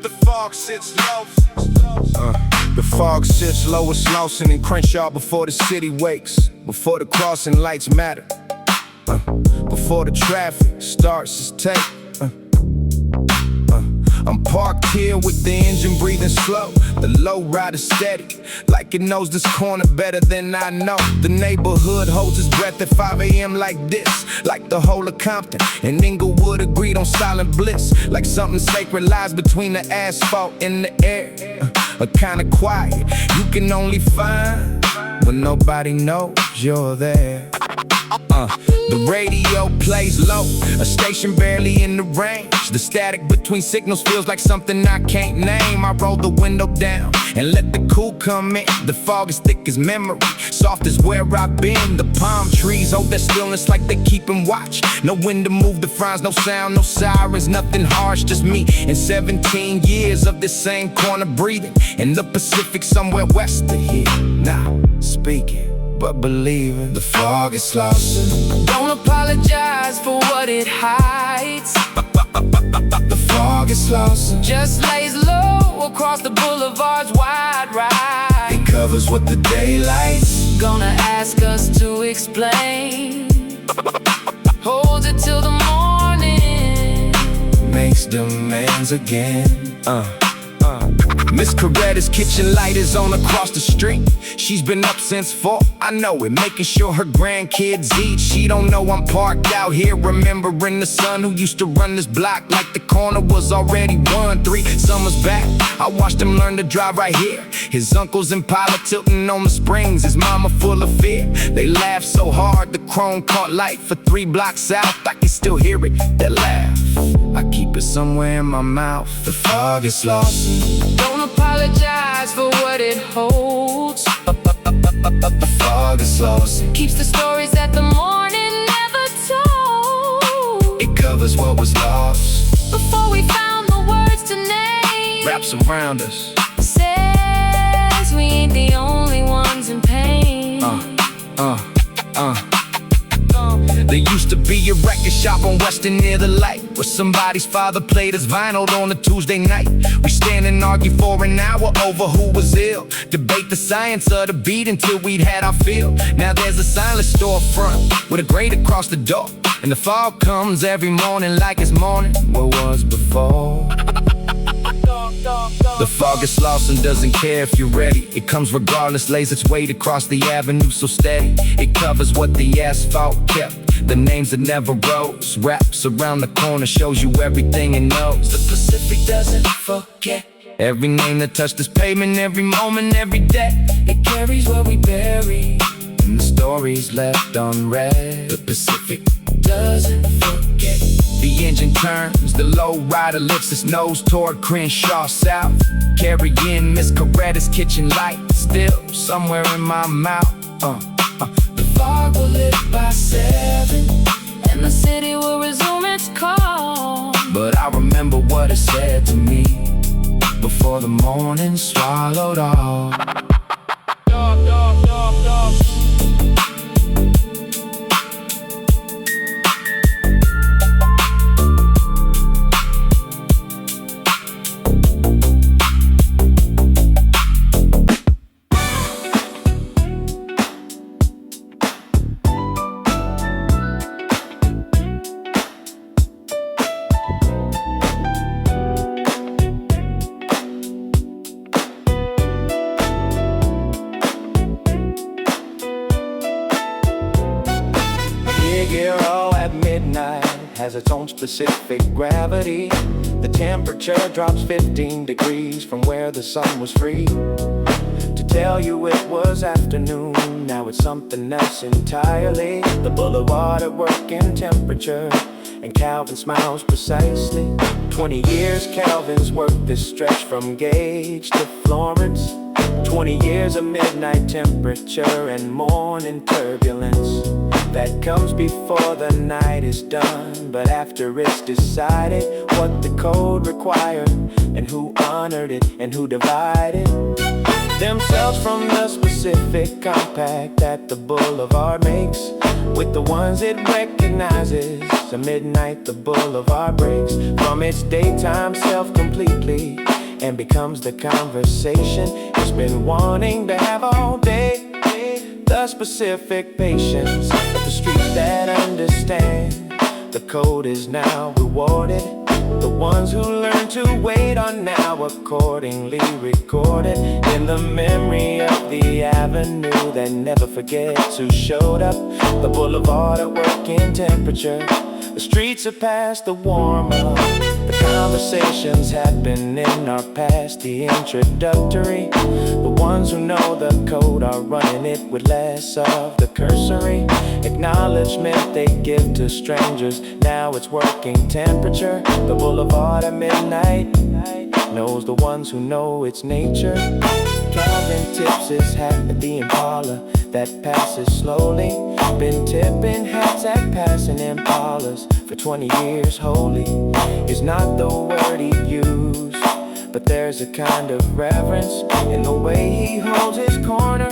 The fog sits low. The fog sits low with Slauson and Crenshaw before the city wakes, before the crossing lights matter, before the traffic starts to take. I'm parked here with the engine breathing slow. The low rider steady, like it knows this corner better than I know. The neighborhood holds its breath at 5 a.m. like this, like the whole of Compton and Inglewood agreed on silent bliss. Like something sacred lies between the asphalt and the air, a kind of quiet you can only find when nobody knows you're there. The radio plays low, a station barely in the range. The static between signals feels like something I can't name. I roll the window down and let the cool come in. The fog is thick as memory, soft as where I've been. The palm trees hold their stillness like they keeping watch. No wind to move the frowns, no sound, no sirens, nothing harsh, just me and 17 years of this same corner breathing in the Pacific somewhere west of here. Now speaking but believing. The fog is Slauson. Don't apologize for what it hides. The fog is Slauson. Just lays low across the boulevard's wide ride. It covers what the daylight's gonna ask us to explain. Holds it till the morning, makes demands again. Miss Coretta's kitchen light is on across the street. She's been up since 4, I know it, making sure her grandkids eat. She don't know I'm parked out here, remembering the son who used to run this block like the corner was already won. 3 summers back, I watched him learn to drive right here. His uncle's Imperial tilting on the springs, his mama full of fear. They laughed so hard, the chrome caught light for 3 blocks south. I can still hear it, that laugh, I keep it somewhere in my mouth. The fog is Slauson. Don't apologize for what it holds. The fog is Slauson. Keeps the stories that the morning never told. It covers what was lost before we found the words to name. Wraps around us, says we ain't the only ones in pain. There used to be a record shop on Western near the light, where somebody's father played his vinyl on a Tuesday night. We stand and argue for an hour over who was ill, debate the science of the beat until we'd had our fill. Now there's a silent storefront with a grate across the door, and the fog comes every morning like it's morning what was before. The fog is Slauson, doesn't care if you're ready. It comes regardless, lays its weight across the avenue so steady. It covers what the asphalt kept, the names that never rose. Wraps around the corner, shows you everything it knows. The Pacific doesn't forget every name that touched this pavement, every moment, every day. It carries what we bury, and the stories left unread. The Pacific doesn't forget. The engine turns, the low rider lifts his nose toward Crenshaw south, carrying Miss Coretta's kitchen light, still somewhere in my mouth. The fog will lift by 7, and the city will resume its call. But I remember what it said to me before the morning swallowed all. Imperial at midnight has its own specific gravity. The temperature drops 15 degrees from where the sun was free. To tell you it was afternoon, now it's something else entirely. The boulevard at work in temperature, and Calvin smiles precisely. 20 years Calvin's worked this stretch from Gage to Florence. 20 years of midnight temperature and morning turbulence. That comes before the night is done, but after it's decided what the code required, and who honored it and who divided. themselves from the specific compact that the boulevard makes with the ones it recognizes. At midnight the boulevard breaks from its daytime self completely and becomes the conversation it's been wanting to have all day. The specific patience of the streets that understand the code is now rewarded. The ones who learn to wait are now accordingly recorded in the memory of the avenue that never forgets who showed up. The boulevard at working temperature. The streets are past the warm-up. The conversations have been in our past, the introductory. The ones who know the code are running it with less of the cursory acknowledgement they give to strangers. Now it's working temperature. The boulevard at midnight knows the ones who know its nature. Calvin tips his hat at the Impala that passes slowly. Been tipping hats at passing Impalas for 20 years. Holy is not the word he used, but there's a kind of reverence in the way he holds his corner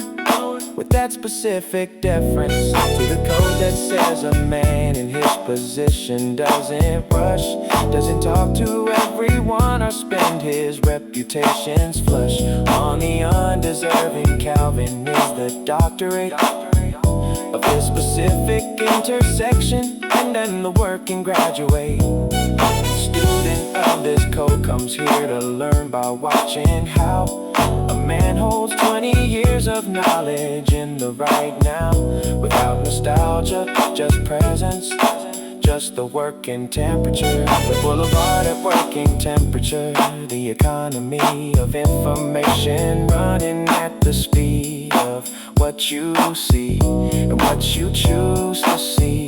with that specific deference to the code that says a man in his position doesn't rush, doesn't talk to everyone or spend his reputation's flush on the undeserving. Calvin is the doctorate of this specific intersection, and then the working graduate student of this code comes here to learn by watching how a man holds 20 years of knowledge in the right now, without nostalgia, just presence, just the working temperature. The boulevard at working temperature, the economy of information running at the speed of what you see and what you choose to see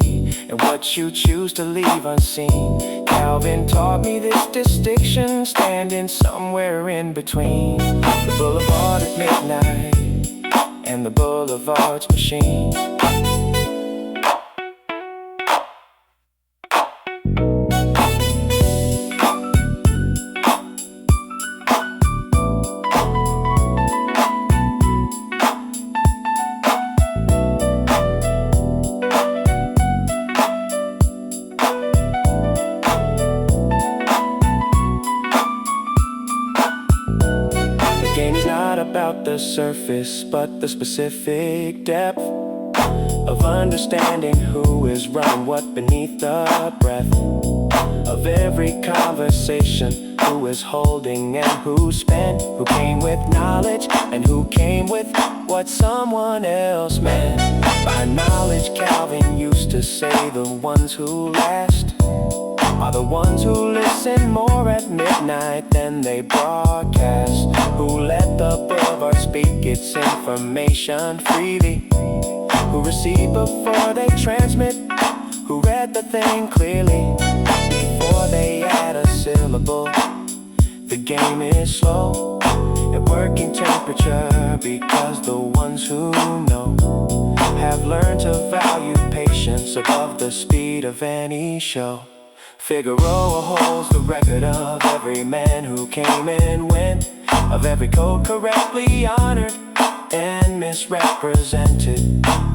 and what you choose to leave unseen. Calvin taught me this distinction, standing somewhere in between the boulevard at midnight and the boulevard's machine. About the surface, but the specific depth of understanding who is running what beneath the breath of every conversation, who is holding and who spent, who came with knowledge and who came with what someone else meant. By knowledge, Calvin used to say the ones who last are the ones who listen more at midnight than they broadcast, who let the boulevard speak its information freely, who receive before they transmit, who read the thing clearly before they add a syllable. The game is slow at working temperature because the ones who know have learned to value patience above the speed of any show. Figueroa holds the record of every man who came and went, of every code correctly honored and misrepresented,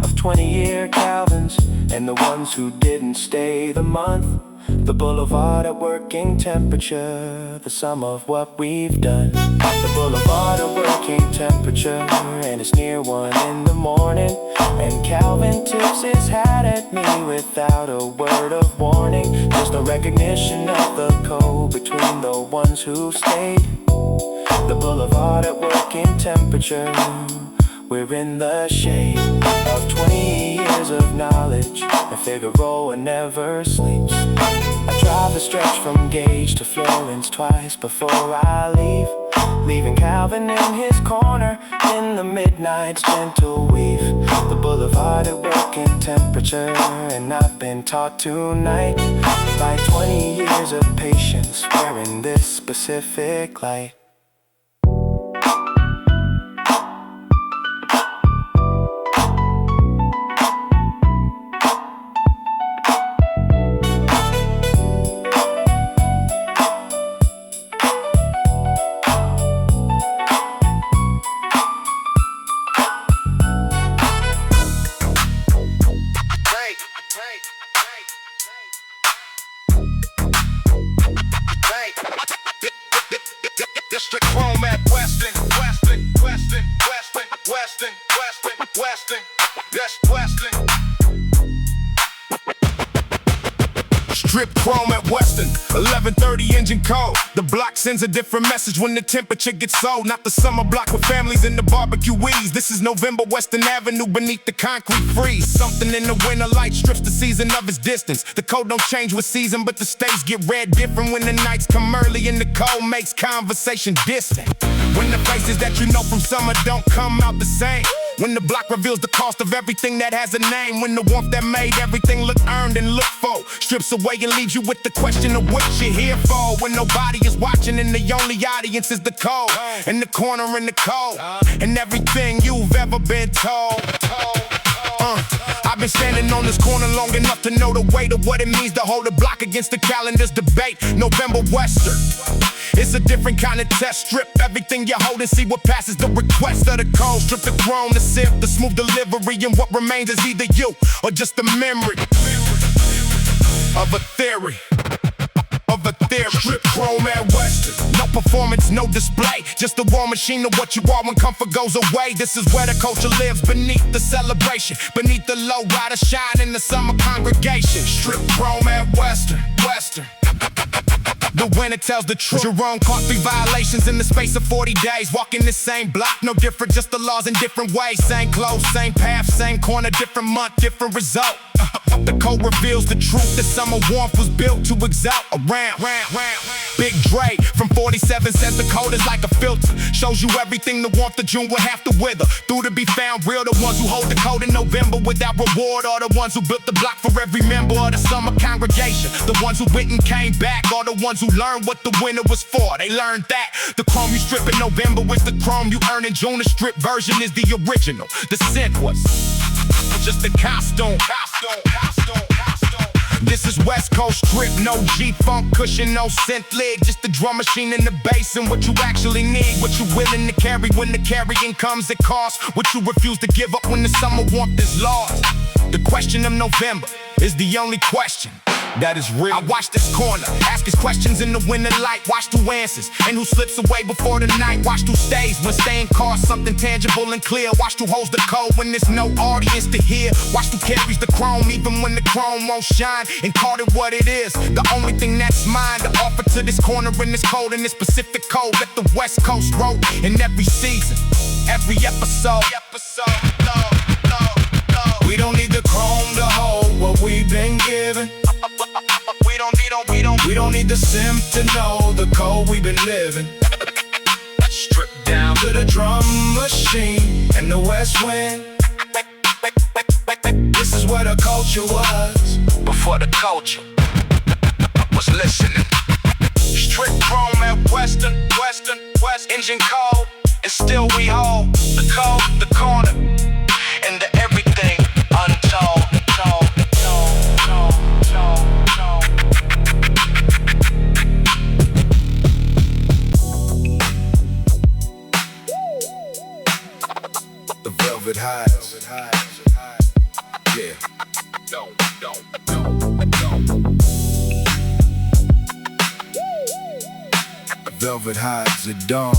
of 20-year Calvins and the ones who didn't stay the month. The boulevard at working temperature, the sum of what we've done. The boulevard at working temperature, and it's near 1 in the morning, and Calvin tips his hat at me without a word of warning, just a recognition of the code between the ones who stayed. The boulevard at working temperature, we're in the shade of 20 years of knowledge, and Figueroa never sleeps. I drive the stretch from Gage to Florence twice before I leave, leaving Calvin in his corner in the midnight's gentle weave. The boulevard at working temperature, and I've been taught tonight by 20 years of patience wearing this specific light. Western, that's Western. Strip chrome at Western, 11:30 engine code. The block sends a different message when the temperature gets low. Not the summer block with families in the barbecue weeds. This is November, Western Avenue beneath the concrete freeze. Something in the winter light strips the season of its distance. The code don't change with season, but the stakes get red different when the nights come early and the cold makes conversation distant. When the faces that you know from summer don't come out the same. When the block reveals the cost of everything that has a name. When the warmth that made everything look earned and look for strips away and leaves you with the question of what you're here for. When nobody is watching and the only audience is the cold. And the corner in the cold. And everything you've ever been told. I've been standing on this corner long enough to know the weight of what it means to hold a block against the calendar's debate. November Western. It's a different kind of test. Strip everything you hold and see what passes the request of the code. Strip the throne, the sip, the smooth delivery, and what remains is either you or just a memory of a theory. Strip chrome at Western. No performance, no display. Just a war machine of what you are when comfort goes away. This is where the culture lives, beneath the celebration. Beneath the low rider shine in the summer congregation. Strip chrome at Western. The winner tells the truth. Jerome caught 3 violations in the space of 40 days. Walking the same block, no different, just the laws in different ways. Same clothes, same path, same corner, different month, different result. The code reveals the truth that summer warmth was built to exalt around. Big Dre from 47 says the code is like a filter. Shows you everything the warmth of June will have to wither. Through to be found real, the ones who hold the code in November without reward are the ones who built the block for every member of the summer congregation. The ones who went and came back are the ones who learned what the winter was for. They learned that the chrome you strip in November is the chrome you earn in June. The strip version is the original. The scent was just a costume. This is West Coast strip, no G-funk cushion, no synth lid. Just the drum machine and the bass and what you actually need. What you're willing to carry when the carrying comes at cost. What you refuse to give up when the summer warmth is lost. The question of November is the only question that is real. I watch this corner, ask his questions in the winter light. Watch who answers and who slips away before the night. Watch who stays when staying costs something tangible and clear. Watch who holds the code when there's no audience to hear. Watch who carries the chrome even when the chrome won't shine. And call it what it is, the only thing that's mine to offer to this corner in this cold, in this Pacific cold that the West Coast wrote in every season, every episode. We don't need the chrome to hold what we've been given. We don't need the sim to know the code we've been living. Stripped down to the drum machine and the west wind. This is where the culture was before the culture was listening. Stripped chrome at Western, engine cold, and still we hold the code, the corner, and the everything untold. The velvet hides. Yeah. Don't. Velvet hides at dawn.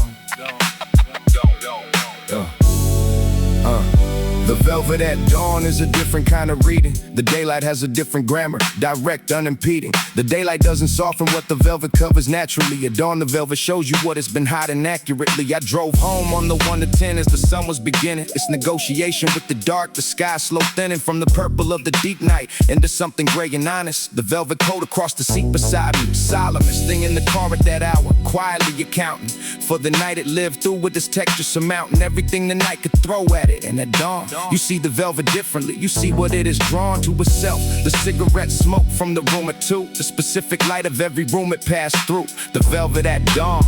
The velvet at dawn is a different kind of reading. The daylight has a different grammar, direct, unimpeding. The daylight doesn't soften what the velvet covers naturally. At dawn, the velvet shows you what it's been hiding accurately. I drove home on the 1 to 10 as the sun was beginning. It's negotiation with the dark, the sky slow thinning from the purple of the deep night into something gray and honest. The velvet coat across the seat beside me, solemnest thing in the car at that hour, quietly accounting for the night it lived through with this texture surmounting everything the night could throw at it. And at dawn, you see the velvet differently. You see what it is drawn to itself. The cigarette smoke from the room or two, the specific light of every room it passed through. The velvet at dawn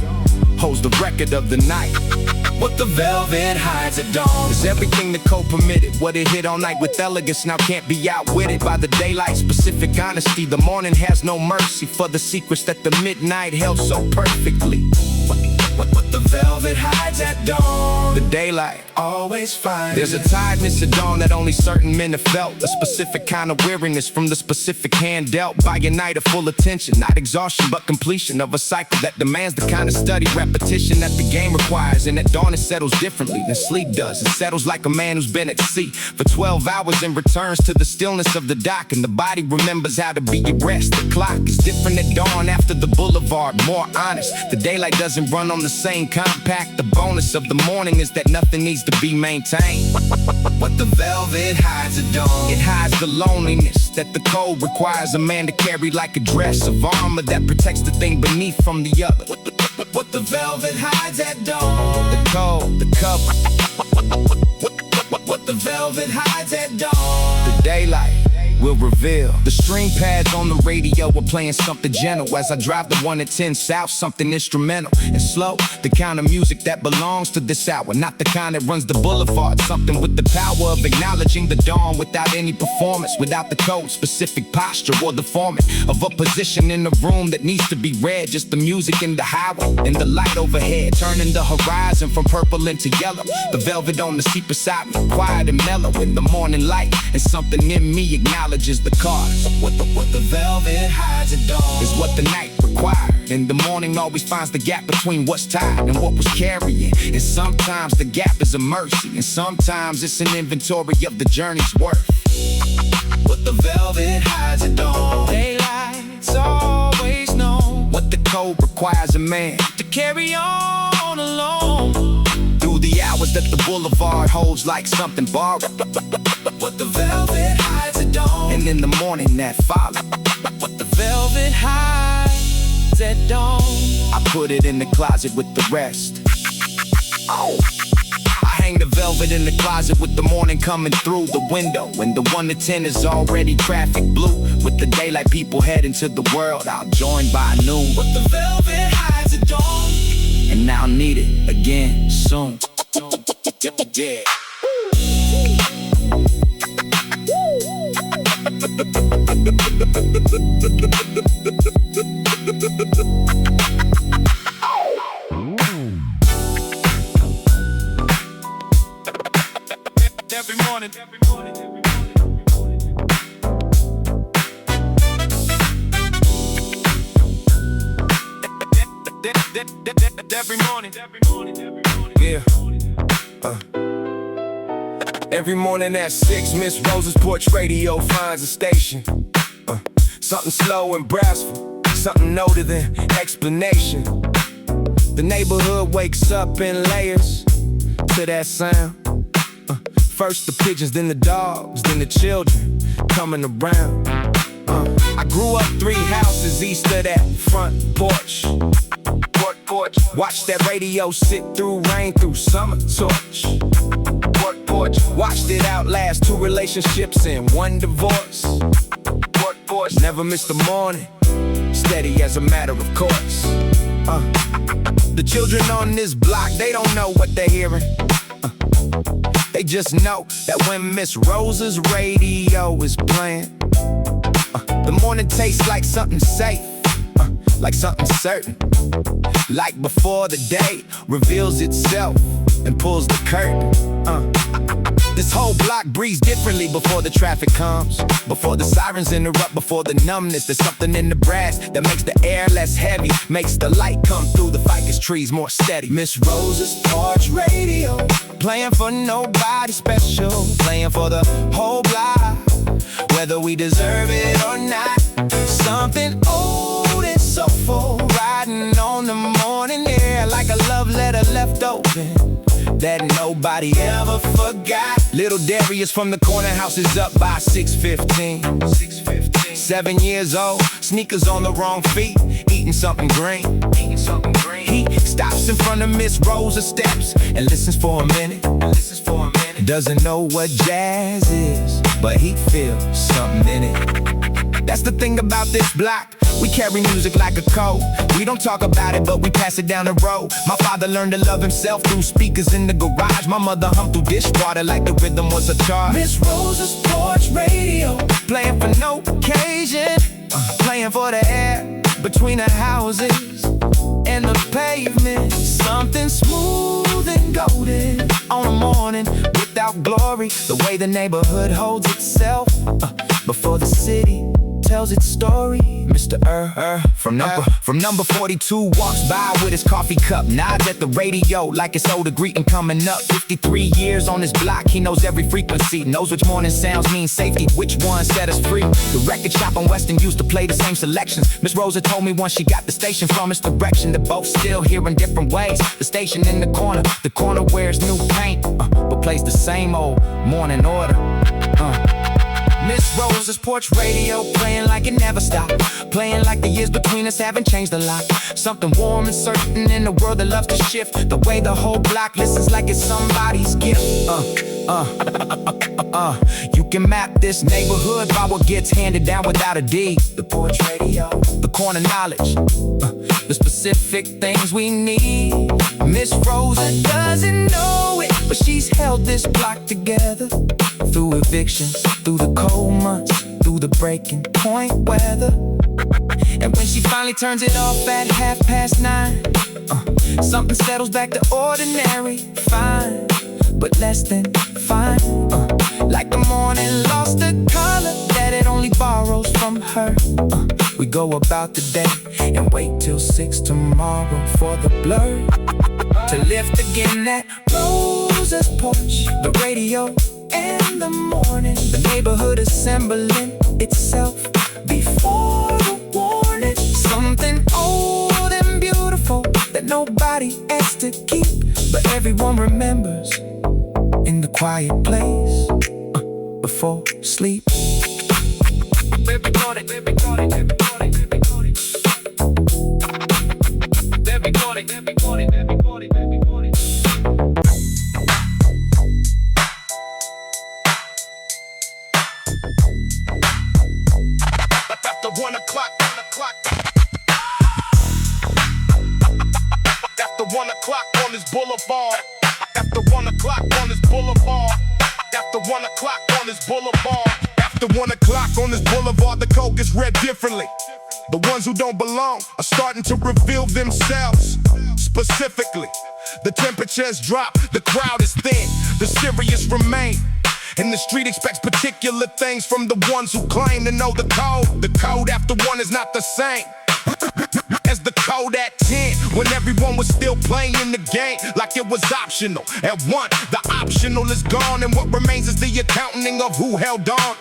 holds the record of the night. What the velvet hides at dawn is everything the code permitted. What it hit all night with elegance now can't be outwitted by the daylight. Specific honesty, the morning has no mercy for the secrets that the midnight held so perfectly. What the velvet hides at dawn, the daylight always finds. There's a tiredness at dawn that only certain men have felt, a specific kind of weariness from the specific hand dealt by a night of full attention, not exhaustion but completion of a cycle that demands the kind of study repetition that the game requires. And at dawn it settles differently than sleep does. It settles like a man who's been at sea for 12 hours and returns to the stillness of the dock, and the body remembers how to be at rest. The clock is different at dawn after the boulevard, more honest. The daylight doesn't run on the same compact. The bonus of the morning is that nothing needs to be maintained. What the velvet hides at dawn, it hides the loneliness that the cold requires a man to carry, like a dress of armor that protects the thing beneath from the other. What the velvet hides at dawn, the cold, the cover. What the velvet hides at dawn, the daylight will reveal. The string pads on the radio were playing something gentle as I drive the 1 at 10 south, something instrumental and slow, the kind of music that belongs to this hour, not the kind that runs the boulevard. Something with the power of acknowledging the dawn without any performance, without the code, specific posture or the forming of a position in the room that needs to be read. Just the music in the highway and the light overhead, turning the horizon from purple into yellow. The velvet on the seat beside me, quiet and mellow in the morning light, and something in me acknowledges the cause. What the velvet hides at dawn is what the night required, and the morning always finds the gap between what's tied and what was carrying. And sometimes the gap is a mercy, and sometimes it's an inventory of the journey's worth. What the velvet hides at dawn, daylight's always known. What the code requires a man to carry on alone through the hours that the boulevard holds like something borrowed. What the velvet hides at dawn, and in the morning that follows. What the velvet hides at dawn, I put it in the closet with the rest. Oh, I hang the velvet in the closet with the morning coming through the window, and the 1 to 10 is already traffic blue. With the daylight people head into the world, I'll join by noon. What the velvet hides at dawn, and I'll need it again soon. Yeah. Every morning. Yeah. Every morning at 6, Miss Rosa's Porch radio finds a station. Something slow and brassful, something older than explanation. The neighborhood wakes up in layers to that sound. First the pigeons, then the dogs, then the children coming around. I grew up 3 houses east of that front porch. Porch. Watched that radio sit through rain, through summer torch. Porch. Watched it outlast 2 relationships and 1 divorce. Porch. Never missed a morning, steady as a matter of course. The children on this block, they don't know what they're hearing. They just know that when Miss Rosa's radio is playing, the morning tastes like something safe, like something certain. Like before the day reveals itself and pulls the curtain. This whole block breathes differently before the traffic comes, before the sirens interrupt, before the numbness. There's something in the brass that makes the air less heavy, makes the light come through the ficus trees more steady. Miss Rosa's Porch radio, playing for nobody special, playing for the whole block, whether we deserve it or not. Something old and soulful, riding on the morning air like a love letter left open that nobody ever forgot. Little Darius from the corner house is up by 6:15. 7 years old, sneakers on the wrong feet, eating something green. He stops in front of Miss Rosa's steps and listens for a minute. Doesn't know what jazz is, but he feels something in it. That's the thing about this block, we carry music like a code. We don't talk about it, but we pass it down the road. My father learned to love himself through speakers in the garage. My mother hummed through dishwater like the rhythm was a charge. Miss Rosa's Porch radio, playing for no occasion, playing for the air between the houses. and the pavement, something smooth and golden. On a morning without glory, the way the neighborhood holds itself before the city tells its story. Mr. From number 42 walks by with his coffee cup, nods at the radio like it's older greeting coming up. 53 years on his block, he knows every frequency, knows which morning sounds mean safety, which one set us free. The record shop on Western used to play the same selections. Miss Rosa told me once she got the station from its direction. They're both still here in different ways. The station in the corner wears new paint, but plays the same old morning order. Miss Rosa's porch radio playing like it never stopped, playing like the years between us haven't changed a lot. Something warm and certain in a world that loves to shift, the way the whole block listens like it's somebody's gift. You can map this neighborhood by what gets handed down without a deed. The porch radio, the corner knowledge, the specific things we need. Miss Rosa doesn't know it, but she's held this block together through evictions, through the cold months, through the breaking point weather. And when she finally turns it off at 9:30, something settles back to ordinary. Fine, but less than fine. Like the morning lost the color that it only borrows from her. We go about the day and wait till 6 tomorrow for the blur to lift again at Rosa's porch. The radio and the morning, the neighborhood assembling itself before the warning. Something old and beautiful that nobody asked to keep, but everyone remembers in the quiet place before sleep. After 1 o'clock. After 1 o'clock on this boulevard. After 1 o'clock on this boulevard. After 1 o'clock on this boulevard. After 1 o'clock on this boulevard, the code gets read differently. The ones who don't belong are starting to reveal themselves. Specifically, the temperatures drop, the crowd is thin, the serious remain. And the street expects particular things from the ones who claim to know the code. The code after 1 is not the same as the code at 10, when everyone was still playing the game like it was optional. At 1, the optional is gone, and what remains is the accounting of who held on,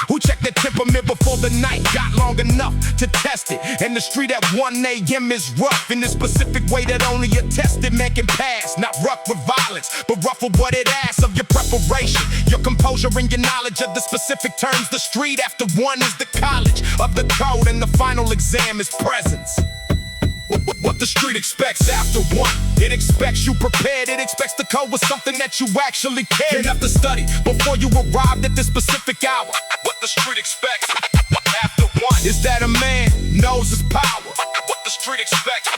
who checked their temperament before the night got long enough to test it. And the street at 1 a.m. is rough in the specific way that only a tested man can pass. Not rough with violence, but rough with what it asks of your preparation, your composure, and your knowledge of the specific terms. The street after 1 is the college of the code, and the final exam is presence. What the street expects after 1, it expects you prepared. It expects the code was something that you actually cared enough to study before you arrived at this specific hour. What the street expects after 1 is that a man knows his power. What the street expects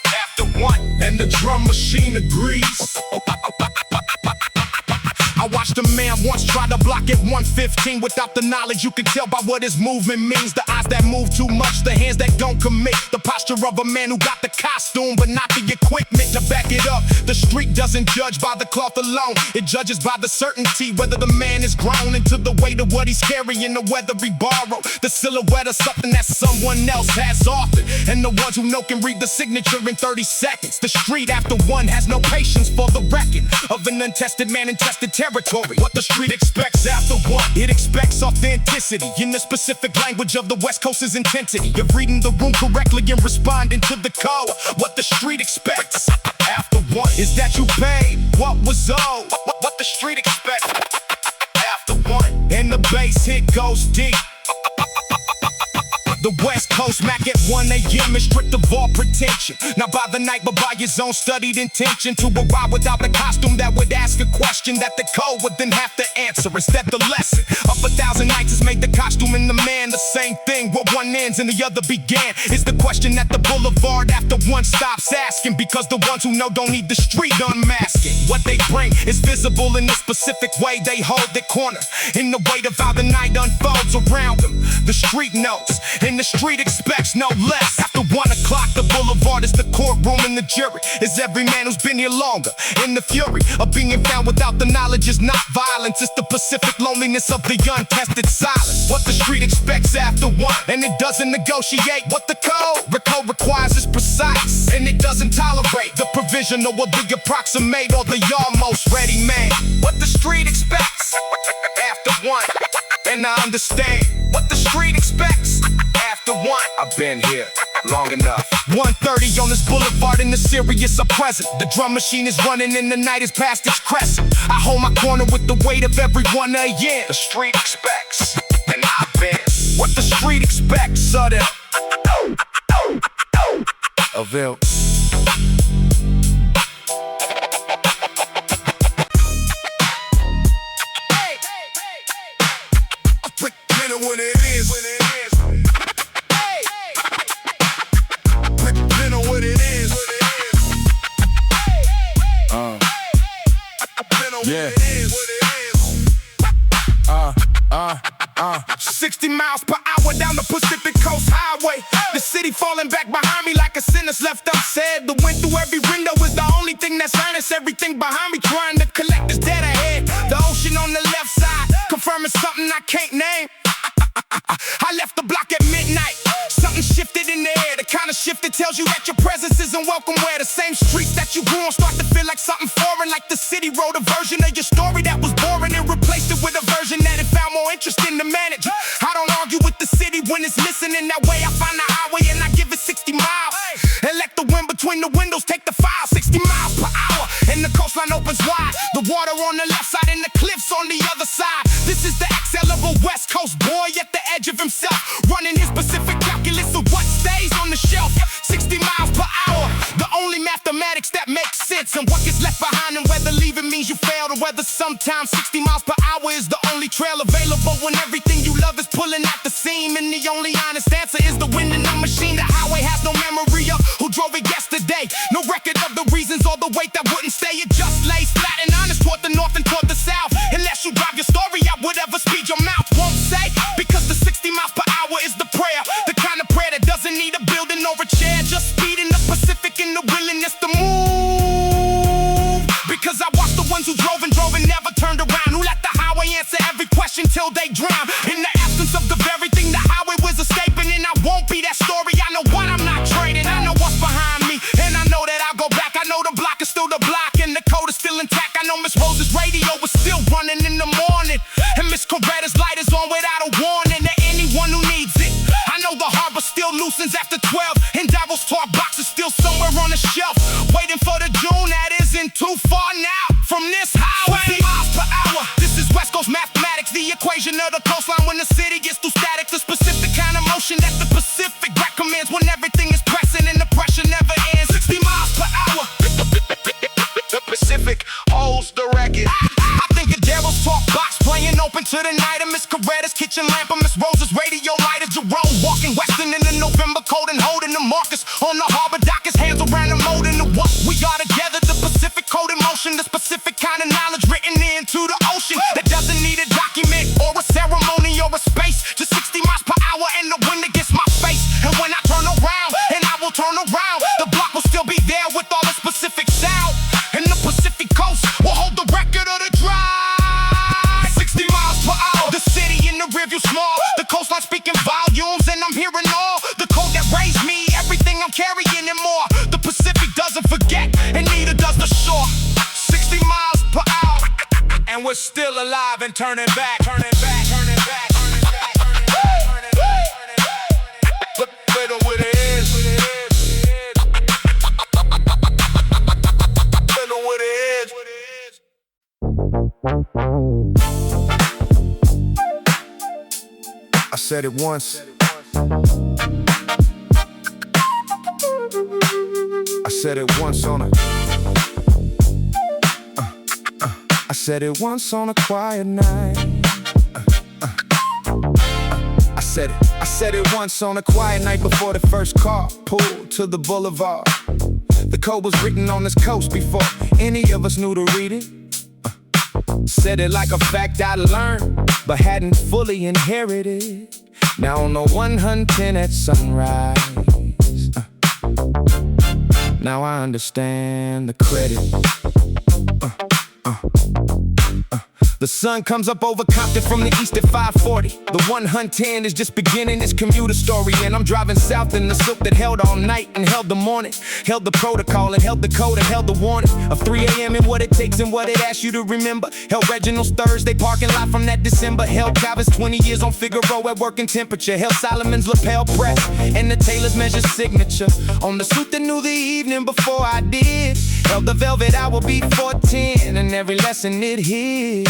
after 1, and the drum machine agrees. I watched a man once try to block at 1:15 without the knowledge. You can tell by what his movement means. The eyes that move too much, the hands that don't commit. The posture of a man who got the costume but not the equipment to back it up. The street doesn't judge by the cloth alone, it judges by the certainty whether the man is grown into the weight of what he's carrying, or whether he borrowed the silhouette of something that someone else has authored. And the ones who know can read the signature in 30 seconds. The street after 1 has no patience for the record of an untested man in tested territory. What the street expects after 1, it expects authenticity in the specific language of the West Coast's intensity of reading the room correctly and responding to the code. What the street expects after 1 is that you paid what was owed. What the street expects after 1, and the bass hit goes deep. The West Coast Mac at 1 a.m. is stripped of all pretension, not by the night but by his own studied intention. To arrive without the costume that would ask a question that the code would then have to answer. Instead, the lesson of 1,000 nights has made the costume and the man the same thing. Where one ends and the other began is the question that the boulevard after 1 stops asking, because the ones who know don't need the street unmasking. What they bring is visible in the specific way they hold their corner, in the weight of how the night unfolds around them. The street knows, and the street expects no less. After 1 o'clock, the boulevard is the courtroom, and the jury is every man who's been here longer. In the fury of being found without the knowledge is not violence, it's the Pacific loneliness of the untested silence. What the street expects after 1, and it doesn't negotiate what the code requires is precise, and it doesn't tolerate the provisional or the approximate or the almost ready made. What the street expects after 1, and I understand what the street expects after 1. I've been here long enough. 1:30 on this boulevard and the serious are present. The drum machine is running and the night is past its crescent. I hold my corner with the weight of every 1 a.m. The street expects, and I've been what the street expects. Sudden Avail. What it is. What it is. Yeah. 60 miles per hour down the Pacific Coast Highway. The city falling back behind me like a sentence left unsaid. The wind through every window is the only thing that's earnest. Everything behind me trying to collect is dead ahead. The ocean on the left side, confirming something I can't name. I left the block at midnight. Something shifted in the air, the kind of shift that tells you that your presence isn't welcome. Where the same streets that you grew on start to feel like something foreign. Like the city wrote a version of your story that was boring and replaced it with a version that it found more interesting to manage. I don't argue with the city when it's listening that way. I find the highway and I give it 60 miles and let the wind between the windows take the file. 60 miles per hour and the coastline opens wide. The water on the left side and the cliffs on the other side. This is the XL of a West Coast boy at the edge of himself, running his specific calculus of what stays on the shelf. 60 miles per hour, the only mathematics that makes sense, and what gets left behind, and whether leaving means you failed, or whether sometimes 60 miles per hour is the only trail available when everything you love is pulling at the seam. And the only honest answer is the wind in the machine. The highway has no memory of who drove it yesterday, no record of the reasons or the weight that wouldn't stay. It just lays flat and honest toward the north and toward the south. Unless you drive your story at whatever speed your mouth won't say, because the 60 miles per hour is the prayer, the kind of prayer that doesn't need a building or a chair. Just speed in the Pacific and the willingness to move. Because I watched the ones who drove and never turned around, who let the highway answer every question till they drown. In the absence of the very thing the highway was escaping, and I won't be that story. I know what I'm not trading. I know what's behind me, and I know that I'll go back. I know the block is still the block and the code is still intact. I know Miss Rosa's radio was still running in the morning, and Miss Coretta's light is on without a warning to anyone who needs it. I know the harbor still loosens after 12, and Daryl's talk box is still somewhere on the shelf, waiting for the June that isn't too far now from this highway. 50 miles per hour, this is West Coast mathematics, the equation of the coastline when the city gets too static. The specific kind of motion that the Pacific recommends when everything is pressing and the pressure never ends. 60 miles per hour. The Pacific holds the record. I think of Daryl's talk box playing open to the night, of Miss Coretta's kitchen lamp, of Miss Rosa's radio light, of Jerome walking western in the November cold and holding the Marcus on the harbor dock, his hands around the mold and the what we are together. The Pacific code in motion, the specific kind of knowledge written into the ocean that doesn't need a document or a ceremony or a space. Just 60 miles per hour and the wind against my face. And when I turn around, and I will turn around, the block will still be there with all the specific sound. And the Pacific Coast will hold the record of the drive. 60 miles per hour, the city in the rearview small, the coastline speaking volumes, and I'm hearing all the code that raised me, everything I'm carrying and more. The Pacific doesn't forget, and neither does the shore. 60 miles per hour, and we're still alive and turning back, turning back, turning back, turning back, turning back, turning back, turning back. Look better what it is. What it is. I said it once, I said it once on a I said it once on a quiet night. I said it once on a quiet night before the first car pulled to the boulevard. The code was written on this coast before any of us knew to read it. Said it like a fact I learned, but hadn't fully inherited. Now on the 110 at sunrise, now I understand the credit. The sun comes up over Compton from the east at 5:40. The 110 is just beginning its commuter story, and I'm driving south in the silk that held all night and held the morning, held the protocol and held the code and held the warning of 3 a.m. and what it takes and what it asks you to remember. Held Reginald's Thursday parking lot from that December. Held Calvin's 20 years on Figaro at working temperature. Held Solomon's lapel press and the tailor's measure signature on the suit that knew the evening before I did. Held the velvet hour before 10 and every lesson it hit.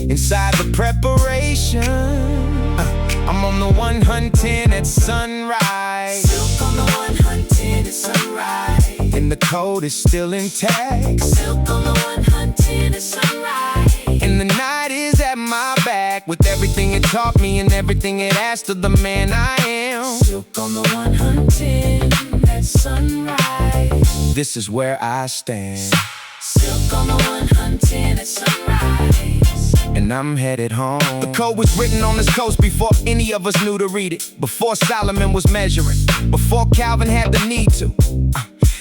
Inside the preparation, I'm on the 110 at sunrise. Silk on the 110 at sunrise. And the code is still intact. Silk on the 110 at sunrise. And the night is at my back with everything it taught me and everything it asked of the man I am. Silk on the 110 at sunrise. This is where I stand. Silk on the 110 at sunrise. And I'm headed home. The code was written on this coast before any of us knew to read it. Before Solomon was measuring. Before Calvin had the need to.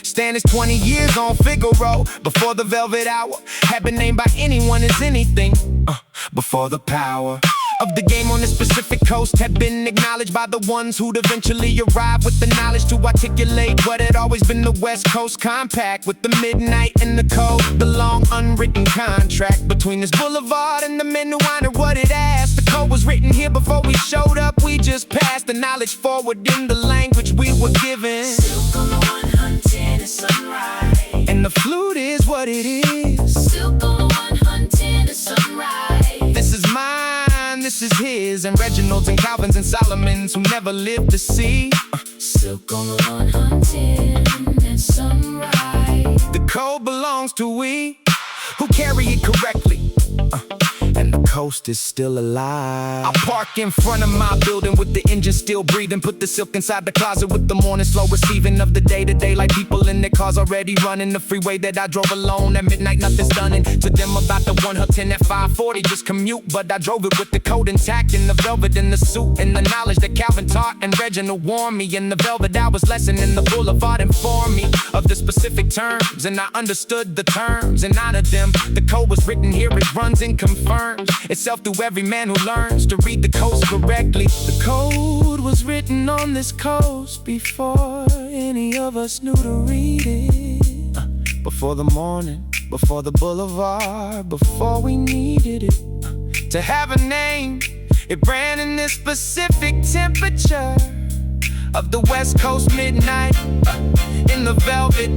Stand is 20 years on Figaro. Before the velvet hour had been named by anyone as anything. Before the power of the game on this Pacific coast had been acknowledged by the ones who'd eventually arrive with the knowledge to articulate what had always been the West Coast compact. With the midnight and the code, the long unwritten contract between this boulevard and the men who honored what it asked. The code was written here before we showed up. We just passed the knowledge forward in the language we were given. Silk on the 110 at sunrise. And the flute is what it is. Silk on the 110 at sunrise. This is mine, this is his, and Reginald's and Calvin's and Solomon's who never lived to see. Silk on the 110 at sunrise. The code belongs to we who carry it correctly. And the coast is still alive. I park in front of my building with the engine still breathing. Put the silk inside the closet with the morning slow receiving of the day-to-day, like people in their cars already running the freeway that I drove alone at midnight. Nothing stunning to them about the 110 at 5:40. Just commute, but I drove it with the code intact and the velvet in the suit and the knowledge that Calvin taught and Reginald warned me. And the velvet hours lesson in the boulevard informed me of the specific terms, and I understood the terms and honored them. The code was written here, it runs and confirms itself through every man who learns to read the coast correctly. The code was written on this coast before any of us knew to read it. Before the morning, before the boulevard, before we needed it to have a name. It ran in this specific temperature of the West Coast midnight, in the velvet,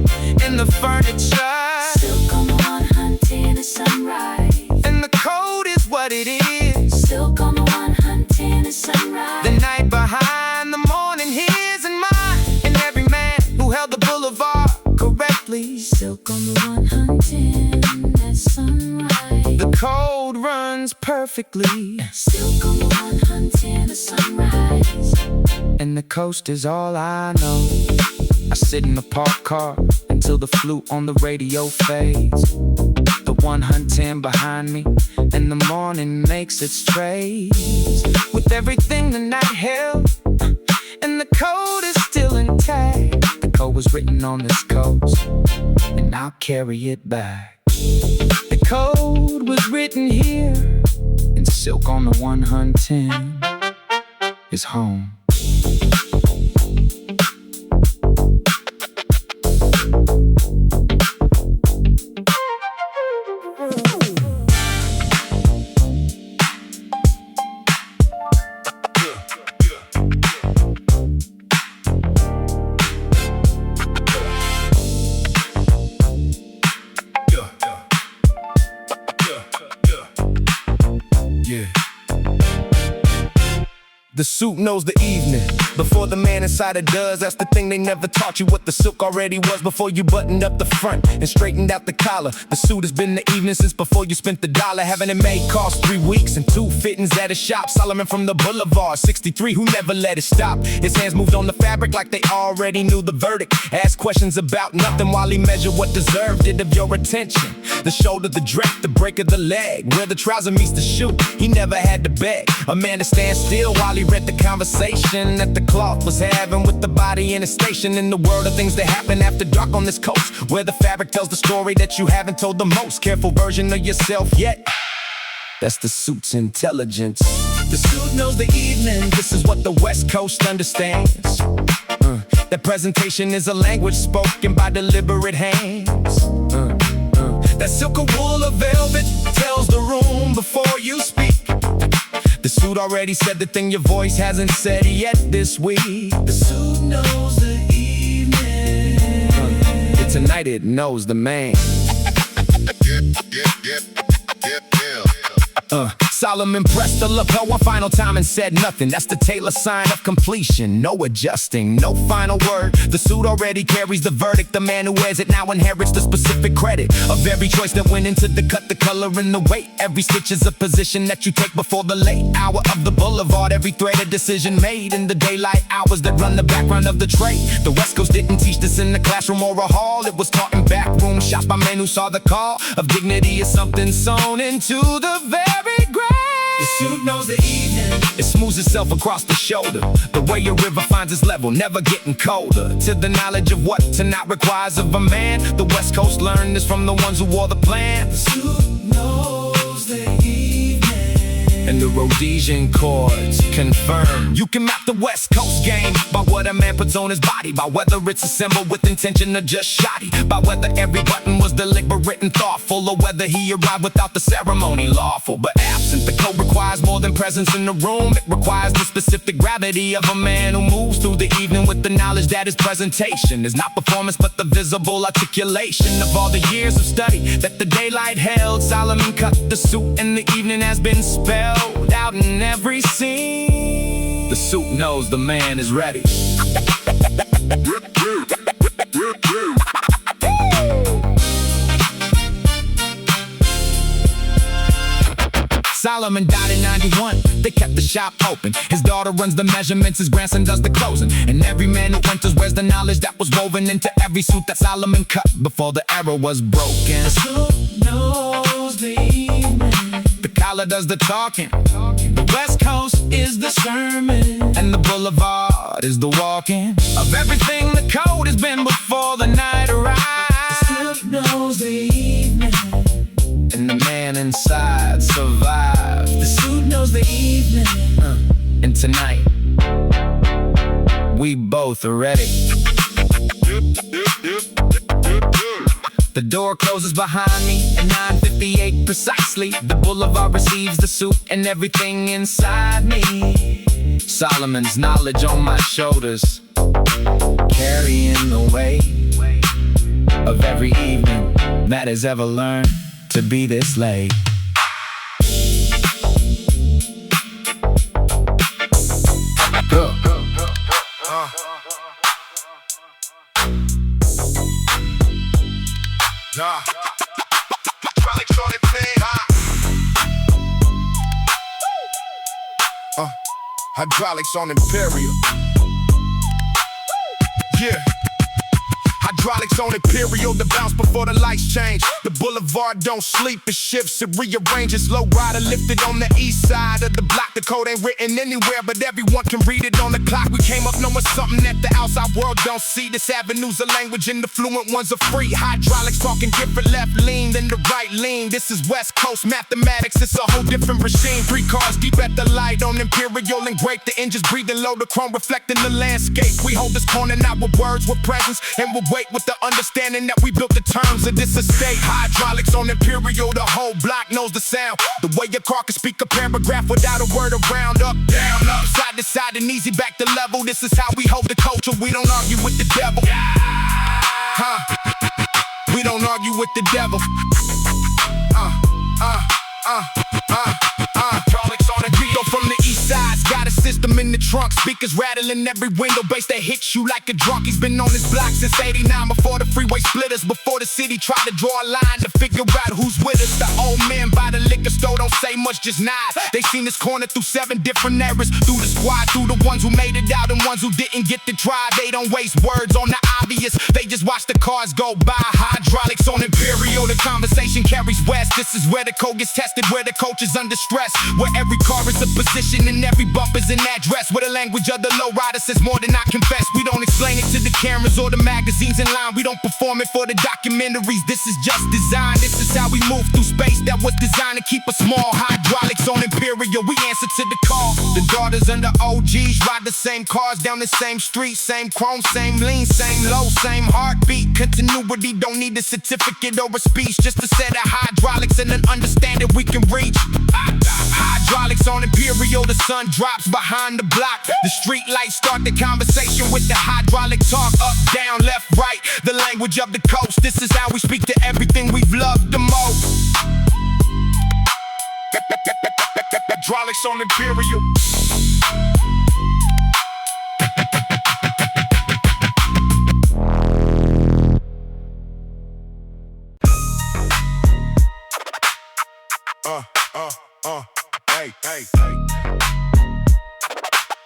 in the furniture. Silk on the 110 at sunrise. And the code is what it is. Silk on the 110 at sunrise. The night behind the morning, his and mine, and every man who held the boulevard correctly. Silk on the 110 at sunrise. The code runs perfectly. Silk on the 110 at sunrise. And the coast is all I know. I sit in the parked car until the flute on the radio fades. The 110 behind me, and the morning makes its trades with everything the night held, and the code is still intact. The code was written on this coast, and I'll carry it back. The code was written here, and silk on the 110 is home. Yeah. The suit knows the evening before the man inside it does. That's the thing they never taught you, what the silk already was before you buttoned up the front and straightened out the collar. The suit has been the evening since before you spent the dollar. Having it made cost 3 weeks and 2 fittings at a shop. Solomon from the Boulevard, 63, who never let it stop. His hands moved on the fabric like they already knew the verdict. Asked questions about nothing while he measured what deserved it of your attention. The shoulder, the drape, the break of the leg, where the trouser meets the shoe. He never had to beg a man to stand still while he read the conversation that the cloth was having with the body in a station. In the world of things that happen after dark on this coast, where the fabric tells the story that you haven't told the most careful version of yourself yet. That's the suit's intelligence. The suit knows the evening. This is what the West Coast understands. That presentation is a language spoken by deliberate hands. That silk or wool or velvet tells the room before you speak. The suit already said the thing your voice hasn't said yet this week. The suit knows the evening. Tonight it knows the man. Solomon pressed the lapel one final time and said nothing. That's the tailor sign of completion. No adjusting, no final word. The suit already carries the verdict. The man who wears it now inherits the specific credit of every choice that went into the cut, the color, and the weight. Every stitch is a position that you take before the late hour of the boulevard. Every thread a decision made in the daylight hours that run the background of the trade. The West Coast didn't teach this in the classroom or a hall. It was taught in back room shots by men who saw the call of dignity is something sewn into the very grave. The suit knows the evening. It smooths itself across the shoulder. The way a river finds its level, never getting colder. To the knowledge of what tonight requires of a man. The West Coast learned this from the ones who wore the plan. The suit knows the evening. And the Rhodesian chords confirm. You can map the West Coast game by what a man puts on his body, by whether it's assembled with intention or just shoddy, by whether every button was deliberate and thoughtful, or whether he arrived without the ceremony lawful. But absent, the code requires more than presence in the room. It requires the specific gravity of a man who moves through the evening with the knowledge that his presentation is not performance but the visible articulation of all the years of study that the daylight held. Solomon cut the suit and the evening has been spelled out in every scene. The suit knows the man is ready. Solomon died in 91, they kept the shop open. His daughter runs the measurements, his grandson does the closing. And every man who enters wears the knowledge that was woven into every suit that Solomon cut before the era was broken. The suit knows the evening. The collar does the talking. The West Coast is the sermon, and the boulevard is the walking of everything the code has been before the night arrives. The suit knows the evening, and the man inside survives. The suit knows the evening, and tonight we both are ready. The door closes behind me at 9:58 precisely. The boulevard receives the suit and everything inside me. Solomon's knowledge on my shoulders, carrying the weight of every evening that has ever learned to be this late. Hydraulics on the thing, hydraulics on Imperial. Yeah. Hydraulics on Imperial, the bounce before the lights change. The boulevard don't sleep, it shifts, it rearranges. Low rider lifted on the east side of the block. The code ain't written anywhere, but everyone can read it on the clock. We came up knowing something that the outside world don't see. This avenue's a language and the fluent ones are free. Hydraulics talking different, left lean than the right lean. This is West Coast mathematics, it's a whole different regime. 3 cars deep at the light on Imperial and great. The engines breathing low, the chrome reflecting the landscape. We hold this corner not with words, with presence, and we'll wait with the understanding that we built the terms of this estate. Hydraulics on Imperial, the whole block knows the sound. The way your car can speak a paragraph without a word around. Up, down, up, side to side and easy back to level. This is how we hold the culture, we don't argue with the devil. We don't argue with the devil. Hydraulics on it. We go from the east side, got a system in the your trunk. Speakers rattling every window, bass that hits you like a drunk. He's been on this block since 89, before the freeway split us, before the city tried to draw a line to figure out who's with us. The old men by the liquor store don't say much, just nod. They seen this corner through 7 different eras, through the squad, through the ones who made it out and ones who didn't get to try. They don't waste words on the obvious, they just watch the cars go by. Hydraulics on Imperial, the conversation carries west. This is where the code gets tested, where the coach is under stress, where every car is a position and every bump is an address, where the language of the lowrider says more than I confess. We don't explain it to the cameras or the magazines in line, we don't perform it for the documentaries. This is just design, this is how we move through space that was designed to keep us small. Hydraulics on Imperial, we answer to the call. The daughters and the OGs ride the same cars down the same street, same chrome, same lean, same low, same heartbeat. Continuity don't need a certificate or a speech, just a set of hydraulics and an understanding we can reach. Hydraulics on Imperial, the sun drops behind the block. The street lights start the conversation with the hydraulic talk. Up, down, left, right, the language of the coast. This is how we speak to everything we've loved the most. Hydraulics on Imperial.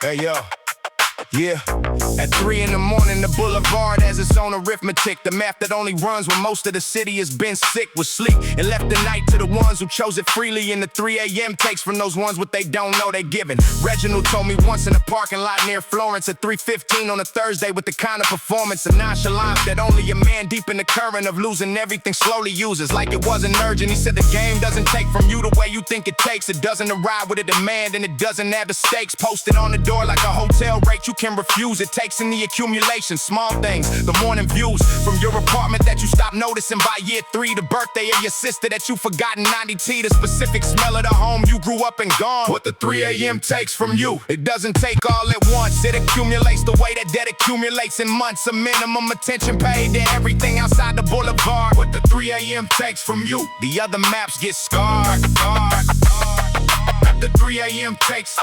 Hey yo, yeah. At 3 in the morning, the boulevard has its own arithmetic. The math that only runs when most of the city has been sick with sleep and left the night to the ones who chose it freely. And the 3 a.m. takes from those ones what they don't know they giving. Reginald told me once in a parking lot near Florence at 3:15 on a Thursday, with the kind of performance and nonchalance that only a man deep in the current of losing everything slowly uses. Like it wasn't urgent, he said the game doesn't take from you the way you think it takes. It doesn't arrive with a demand and it doesn't have the stakes posted on the door like a hotel rate you can refuse. It takes in the accumulation, small things, the morning views from your apartment that you stop noticing by year 3, the birthday of your sister that you forgot in 90T, the specific smell of the home you grew up and gone. What the 3 a.m. takes from you, it doesn't take all at once. It accumulates the way that debt accumulates in months. A minimum attention paid to everything outside the boulevard. What the 3 a.m. takes from you, the other maps get scarred. The 3 a.m. takes.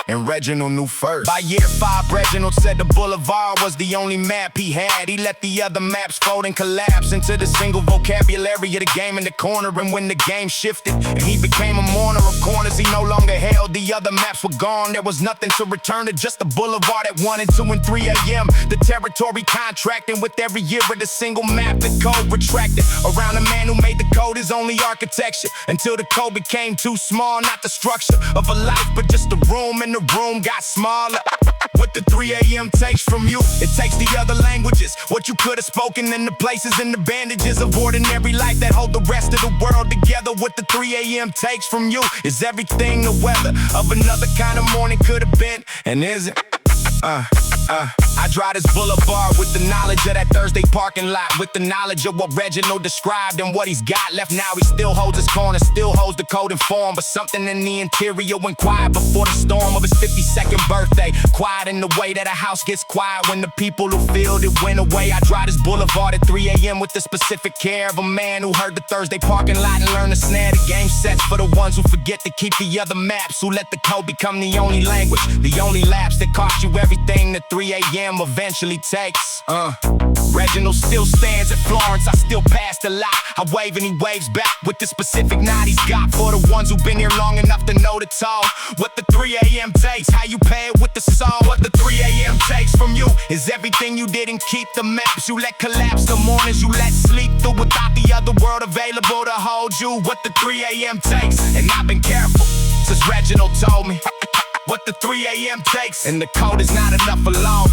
And Reginald knew first. By year 5, Reginald said the boulevard was the only map he had. He let the other maps fold and collapse into the single vocabulary of the game in the corner. And when the game shifted and he became a mourner of corners he no longer held, the other maps were gone. There was nothing to return to, just the boulevard at 1 and 2 and 3 a.m. The territory contracting with every year with a single map. The code retracted around a man who made the code his only architecture, until the code became too small. Not the structure of a life, but just the room, and the room got smaller. What the 3 a.m. takes from you, it takes the other languages, what you could have spoken, in the places and the bandages of ordinary life that hold the rest of the world together. What the 3 a.m. takes from you is everything the weather of another kind of morning could have been and isn't. I drive this boulevard with the knowledge of that Thursday parking lot, with the knowledge of what Reginald described and what he's got left now. He still holds his corner, still holds the code and form, but something in the interior went quiet before the storm of his 52nd birthday. Quiet in the way that a house gets quiet when the people who filled it went away. I drive this boulevard at 3 a.m. with the specific care of a man who heard the Thursday parking lot and learned to snare the game sets for the ones who forget to keep the other maps, who let the code become the only language, the only lapse that cost you everything that 3 a.m. eventually takes. Reginald still stands at Florence, I still pass the lot. I wave and he waves back with the specific nod he's got for the ones who've been here long enough to know the toll. What the 3 a.m. takes, how you pay it with the soul. What the 3 a.m. takes from you is everything you didn't keep, the maps you let collapse, the mornings you let sleep through without the other world available to hold you. What the 3 a.m. takes, and I've been careful since Reginald told me what the 3 a.m. takes, and the code is not enough alone.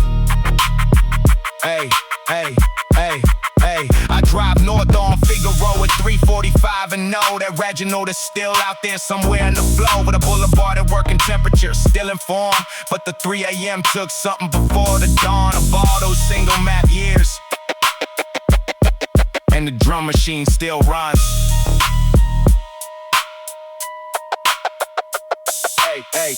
Hey, hey, hey, hey. I drive north on Figaro at 3:45 and know that Reginald is still out there somewhere in the flow, with a boulevard at working temperature, still informed. But the 3 a.m. took something before the dawn of all those single map years, and the drum machine still runs. Hey, hey.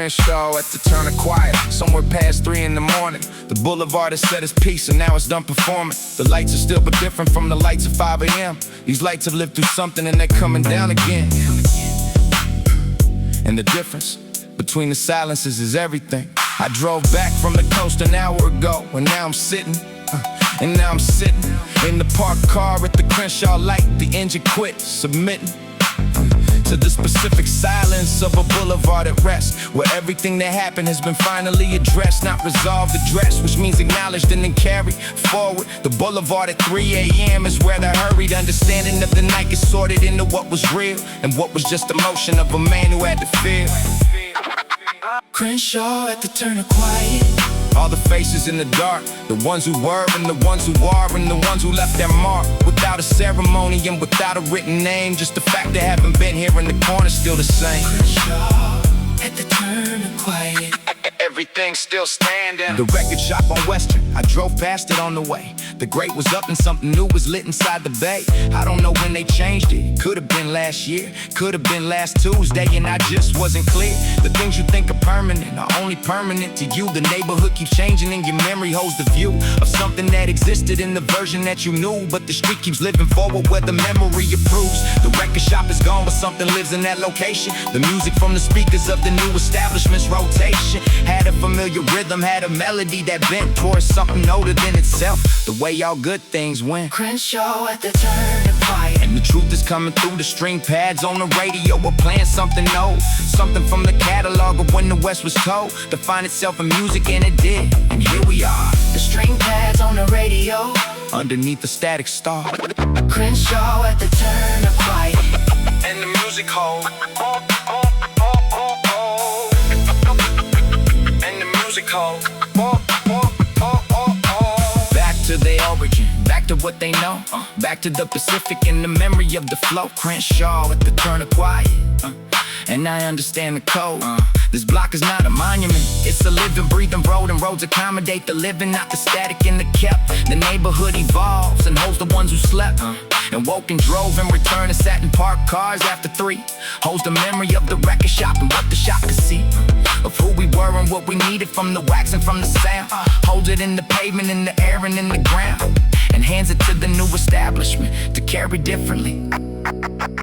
Crenshaw at the turn of quiet, somewhere past 3 in the morning. The boulevard has set its piece and now it's done performing. The lights are still but different from the lights of 5 a.m. These lights have lived through something and they're coming down again. And the difference between the silences is everything. I drove back from the coast an hour ago, and now I'm sitting in the parked car at the Crenshaw light. The engine quit, submitting to the specific silence of a boulevard at rest, where everything that happened has been finally addressed, not resolved, addressed, which means acknowledged and then carried forward. The boulevard at 3 a.m. is where the hurried understanding of the night gets sorted into what was real and what was just emotion of a man who had to feel. Crenshaw at the turn of quiet. All the faces in the dark, the ones who were and the ones who are and the ones who left their mark. Without a ceremony and without a written name, just the fact they haven't been here in the corner still the same. Crenshaw at the turn of quiet. Everything's still standing. The record shop on Western, I drove past it on the way. The grate was up and something new was lit inside the bay. I don't know when they changed it. Could have been last year, could have been last Tuesday, and I just wasn't clear. The things you think are permanent are only permanent to you. The neighborhood keeps changing and your memory holds the view of something that existed in the version that you knew. But the street keeps living forward where the memory approves. The record shop is gone but something lives in that location. The music from the speakers of the new establishment's rotation had a familiar rhythm, had a melody that bent towards something older than itself. The way all good things went. Crenshaw at the turn of quiet. And the truth is coming through the string pads on the radio. We're playing something old, something from the catalog of when the West was told to find itself in music, and it did. And here we are, The string pads on the radio, underneath the static star. Crenshaw at the turn of quiet. And the music hold. And the music hold. Back to their origin, back to what they know, back to the Pacific and the memory of the flow. Crenshaw at the turn of quiet, and I understand the code. This block is not a monument, it's a living, breathing road, and roads accommodate the living, not the static and the kept. The neighborhood evolves and holds the ones who slept and woke and drove and returned and sat in parked cars after 3. Holds the memory of the record shop and what the shop could see of who we were and what we needed from the wax and from the sound. Holds it in the pavement, in the air, and in the ground, and hands it to the new establishment to carry differently.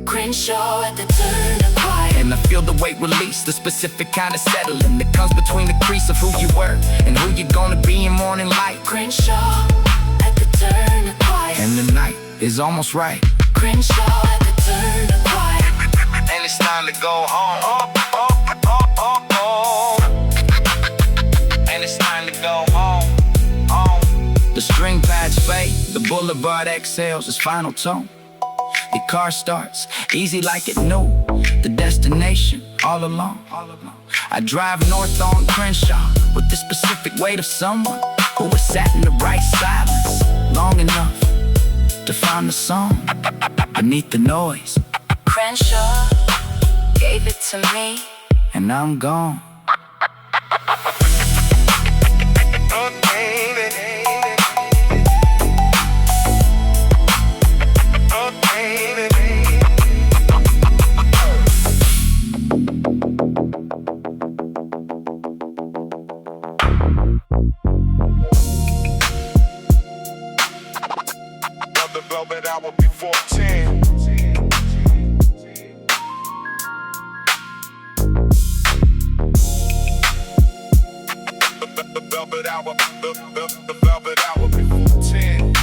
Crenshaw at the turn of quiet. And I feel the weight release, the specific kind of settling that comes between the crease of who you were and who you're gonna be in morning light. Crenshaw at the turn of quiet. And the night is almost right. Crenshaw at the turn of quiet. And it's time to go home. And it's time to go home. The string pads fade, the boulevard exhales its final tone. The car starts, easy like it knew the destination all along. I drive north on Crenshaw with the specific weight of someone who has sat in the right silence long enough to find the song beneath the noise. Crenshaw gave it to me, and I'm gone. The velvet hour before 10. The velvet hour, the velvet hour before 10.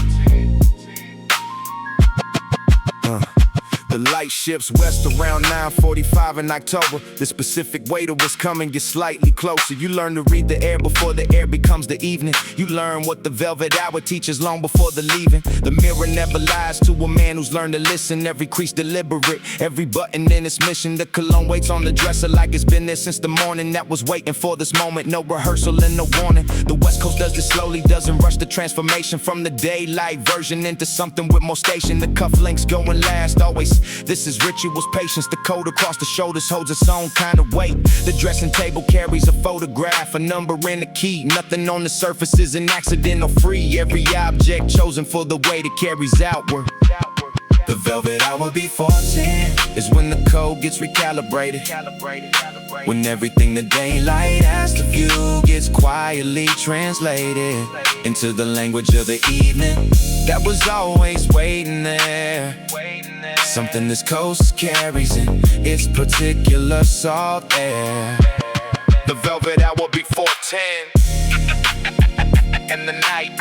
The light shifts west around 9:45 in October. The specific waiter was coming, get slightly closer. You learn to read the air before the air becomes the evening. You learn what the velvet hour teaches long before the leaving. The mirror never lies to a man who's learned to listen. Every crease deliberate, every button in its mission. The cologne waits on the dresser like it's been there since the morning. That was waiting for this moment, no rehearsal and no warning. The West Coast does this slowly, doesn't rush the transformation from the daylight version into something with more station. The cufflinks going last always. This is rituals, patience. The coat across the shoulders holds its own kind of weight. The dressing table carries a photograph, a number and a key. Nothing on the surface is an accident or free. Every object chosen for the weight it carries outward. The velvet hour before 10 is when the code gets recalibrated. When everything the daylight has to view gets quietly translated into the language of the evening that was always waiting there. Something this coast carries in its particular salt air. The velvet hour before 10 and the night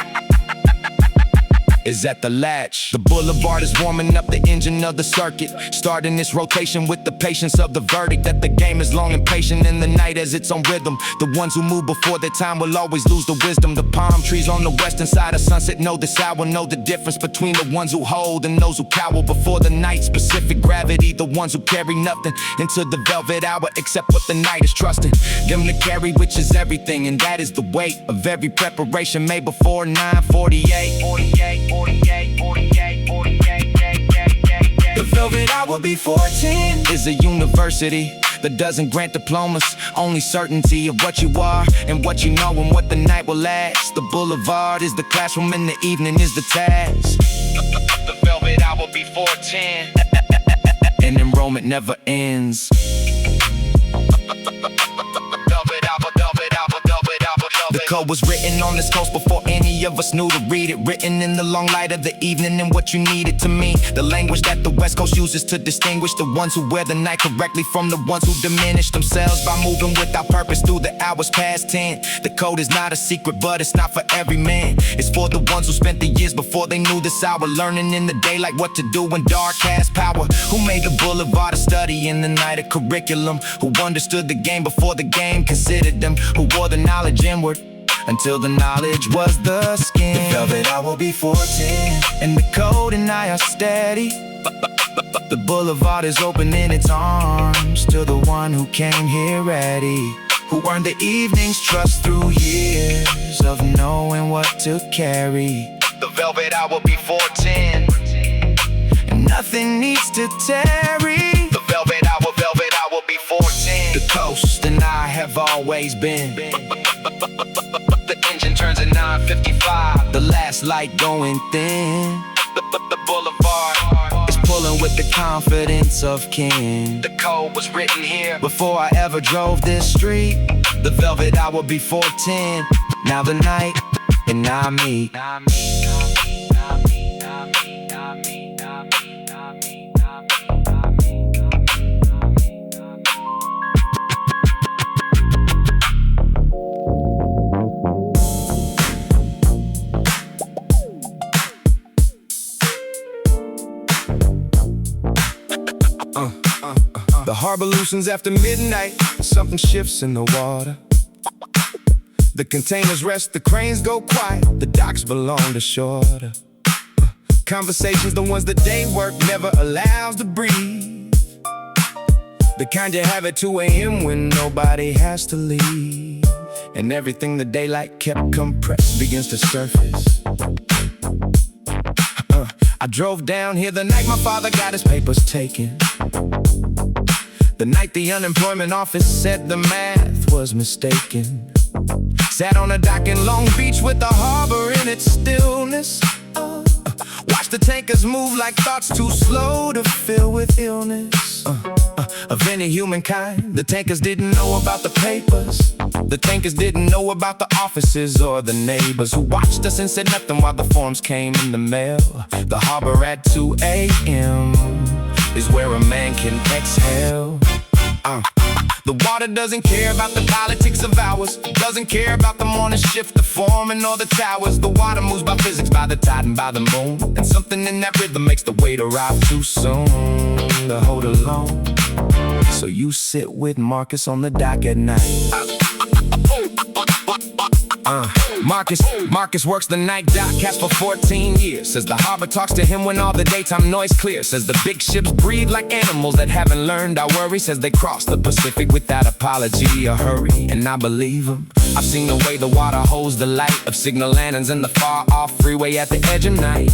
is at the latch. The boulevard is warming up the engine of the circuit, starting its rotation with the patience of the verdict that the game is long and patient in the night as its own rhythm. The ones who move before their time will always lose the wisdom. The palm trees on the western side of sunset know this hour, know the difference between the ones who hold and those who cower before the night. Specific gravity, the ones who carry nothing into the velvet hour except what the night is trusting them to carry, which is everything, and that is the weight of every preparation made before 9:48. The velvet hour before 10 is a university that doesn't grant diplomas, only certainty of what you are and what you know and what the night will last. The boulevard is the classroom and the evening is the task. The velvet hour before 10 and enrollment never ends. The code was written on this coast before any of us knew to read it. Written in the long light of the evening and what you needed to me. The language that the West Coast uses to distinguish the ones who wear the night correctly from the ones who diminish themselves by moving without purpose through the hours past 10. The code is not a secret, but it's not for every man. It's for the ones who spent the years before they knew this hour, learning in the daylight what to do when dark has power. Who made the boulevard a study in the night a curriculum? Who understood the game before the game considered them? Who wore the knowledge inward until the knowledge was the skin. The velvet hour before 10 and the code and I are steady. The boulevard is opening its arms to the one who came here ready, who earned the evening's trust through years of knowing what to carry. The velvet hour before 10 and nothing needs to tarry. The velvet hour before 10. The coast and I have always been. The engine turns at 9:55. The last light going thin. The boulevard is pulling with the confidence of kin. The code was written here before I ever drove this street. The velvet hour before 10. Now the night and I meet. The harbor loosens after midnight. Something shifts in the water. The containers rest, the cranes go quiet. The docks belong to shorter. Conversations, the ones that day work never allows to breathe. The kind you have at 2 a.m. when nobody has to leave. And everything the daylight kept compressed begins to surface. I drove down here the night my father got his papers taken. The night the unemployment office said the math was mistaken. Sat on a dock in Long Beach with the harbor in its stillness. Watched the tankers move like thoughts too slow to fill with illness. Of any humankind, the tankers didn't know about the papers. The tankers didn't know about the offices or the neighbors who watched us and said nothing while the forms came in the mail. The harbor at 2 a.m. is where a man can exhale. The water doesn't care about the politics of hours, doesn't care about the morning shift, the foreman or the towers. The water moves by physics, by the tide and by the moon. And something in that rhythm makes the weight arrive too soon to hold alone. So you sit with Marcus on the dock at night. Marcus works the night dock, cast for 14 years. Says the harbor talks to him when all the daytime noise clears. Says the big ships breathe like animals that haven't learned our worry. Says they cross the Pacific without apology or hurry. And I believe him. I've seen the way the water holds the light of signal lanterns in the far off freeway at the edge of night.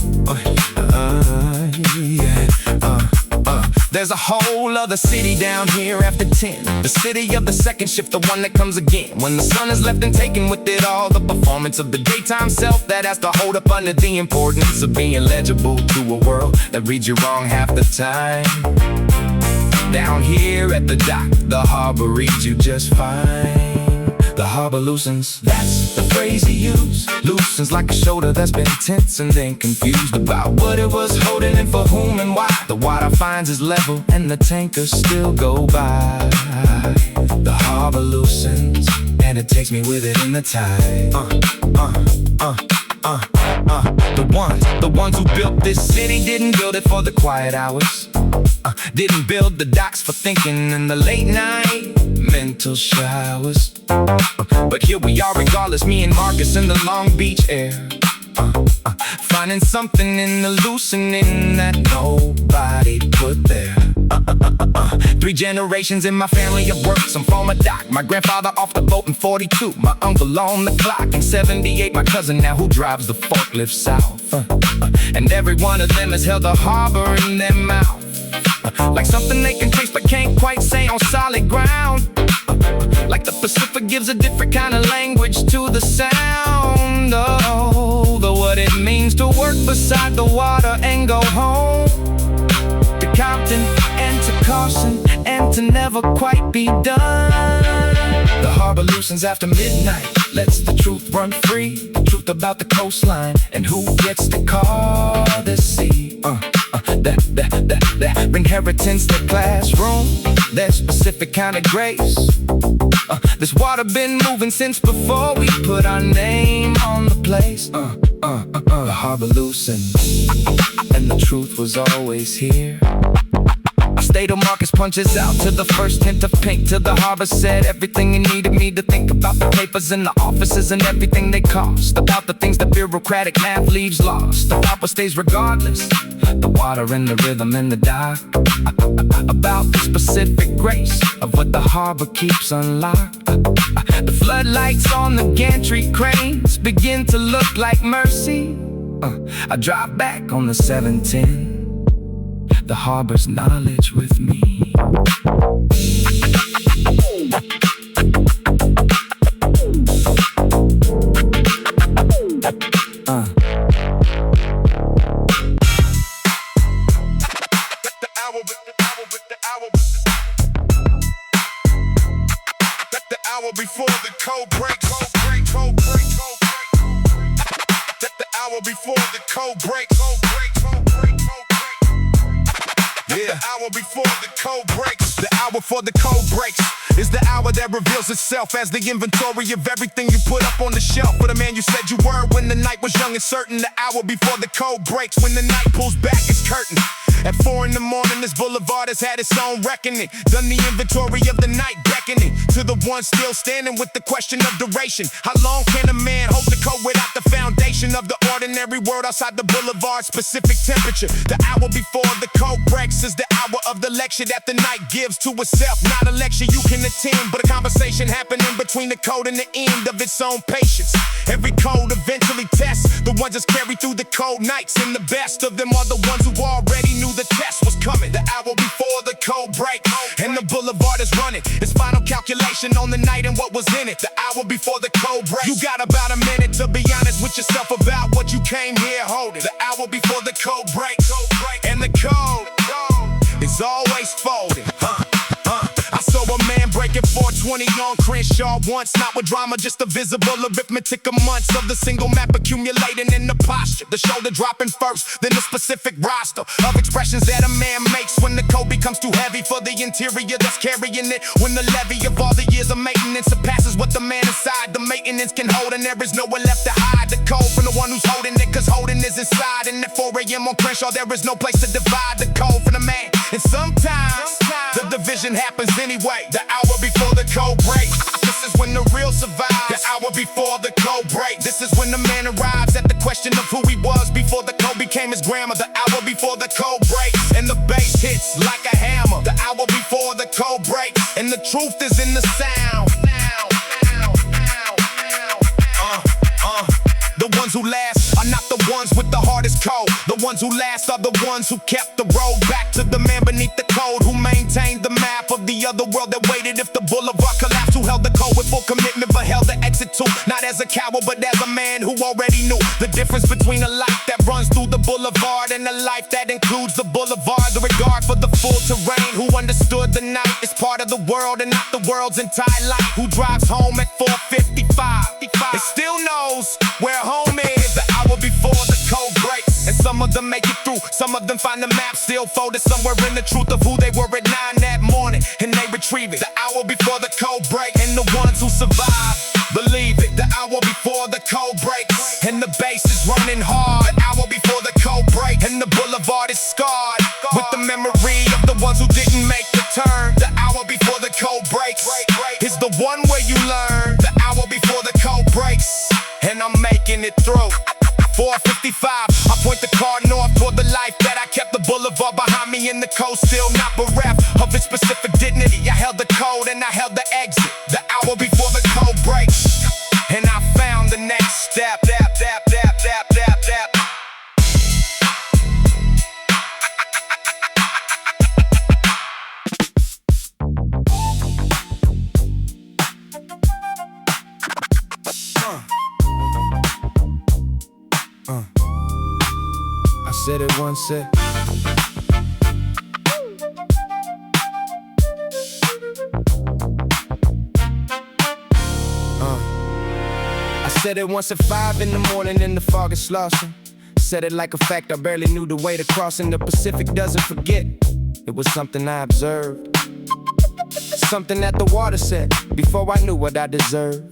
There's a whole other city down here after 10. The city of the second shift, the one that comes again when the sun is left and taken with it all. The performance of the daytime self that has to hold up under the importance of being legible to a world that reads you wrong half the time. Down here at the dock, the harbor reads you just fine. The harbor loosens, that's the phrase he used. Loosens like a shoulder that's been tense and then confused about what it was holding and for whom and why. The water finds its level and the tankers still go by. The harbor loosens and it takes me with it in the tide. The ones who built this city didn't build it for the quiet hours. Didn't build the docks for thinking in the late night mental showers. But here we are regardless, me and Marcus in the Long Beach air. Finding something in the loosening that nobody put there. 3 generations in my family have worked some former dock. My grandfather off the boat in 42, my uncle on the clock in 78, my cousin now who drives the forklift south. And every one of them has held the harbor in their mouth. Like something they can taste but can't quite say on solid ground. Like the Pacific gives a different kind of language to the sound. Oh, the what it means to work beside the water and go home. To Compton and to Carson and to never quite be done. The harbor loosens after midnight, lets the truth run free. The truth about the coastline and who gets to call the sea. Their inheritance, their classroom, their specific kind of grace. This water been moving since before we put our name on the place. The harbor loosened and the truth was always here. I stayed till Marcus punches out to the first hint of pink, till the harbor said everything it needed me to think about. The papers and the offices and everything they cost, about the things the bureaucratic math leaves lost, about what stays regardless, the water and the rhythm and the dock, about the specific grace of what the harbor keeps unlocked. The floodlights on the gantry cranes begin to look like mercy. I drive back on the 710, the harbor's knowledge with me. Before the code breaks, Let the hour before the code breaks, Yeah, the hour before the code breaks. The hour for the code breaks is the hour that reveals itself as the inventory of everything you put up on the shelf. For the man you said you were when the night was young and certain. The hour before the code breaks, when the night pulls back its curtain. At 4 in the morning, this boulevard has had its own reckoning. Done the inventory of the night, beckoning to the one still standing with the question of duration. How long can a man hold the code without the foundation of the ordinary world outside the boulevard's specific temperature? The hour before the code breaks is the hour of the lecture that the night gives to itself. Not a lecture you can attend, but a conversation happening between the code and the end of its own patience. Every code eventually tests the ones that's carried through the cold nights, and the best of them are the ones who already knew the test was coming. The hour before the code break, and the boulevard is running its final calculation on the night and what was in it. The hour before the code break, you got about a minute to be honest with yourself about what you came here holding. The hour before the code break, and the code is always folding. I saw a man breaking 420 on Crenshaw once, not with drama, just a visible arithmetic of months of the single map accumulating in the posture. The shoulder dropping first, then the specific roster of expressions that a man makes when the code becomes too heavy for the interior that's carrying it. When the levy of all the years of maintenance surpasses what the man inside the maintenance can hold, and there is nowhere left to hide the code from the one who's holding it, cause holding is inside. And at 4 a.m. on Crenshaw, there is no place to divide the code from the man. And sometimes the division happens anyway. The hour before the code breaks, this is when the real survives. The hour before the code breaks, this is when the man arrives at the question of who he was before the code became his grammar. The hour before the code breaks, and the bass hits like a hammer. The hour before the code breaks, and the truth is in the sound. The ones who last are not the ones with the hardest code. The ones who last are the ones who kept the road back to the man beneath the code, who maintained the map of the other world that waited if the boulevard collapsed, who held the code with full commitment, but held the exit too. Not as a coward, but as a man who already knew the difference between a life that runs through the boulevard and a life that includes the boulevard. The regard for the full terrain, who understood the night is part of the world and not the world's entire life. Who drives home at 4:55 and still knows where home is the hour before the code breaks. And some of them make it through, some of them find the map still folded somewhere in the truth of who they were at 9 that morning, and they retrieve it the hour before the code break. And the ones who survive believe it, the hour before the code breaks, and the bass is running hard, the hour before the code break, and the boulevard is scarred with the memory of the ones who didn't make the turn. The hour before the code breaks is the one where you learn, the hour before the code breaks, and I'm making it through. 4:55, I point the car north toward the life that I kept. The boulevard behind me and the coast still not bereft of its specific dignity. I held the code and I held the exit, the hour before the code breaks, and I found the next step. I said it once, said I said it once at 5 in the morning in the fog of Slauson. Said it like a fact, I barely knew the way to crossing the Pacific doesn't forget. It was something I observed, something that the water said before I knew what I deserved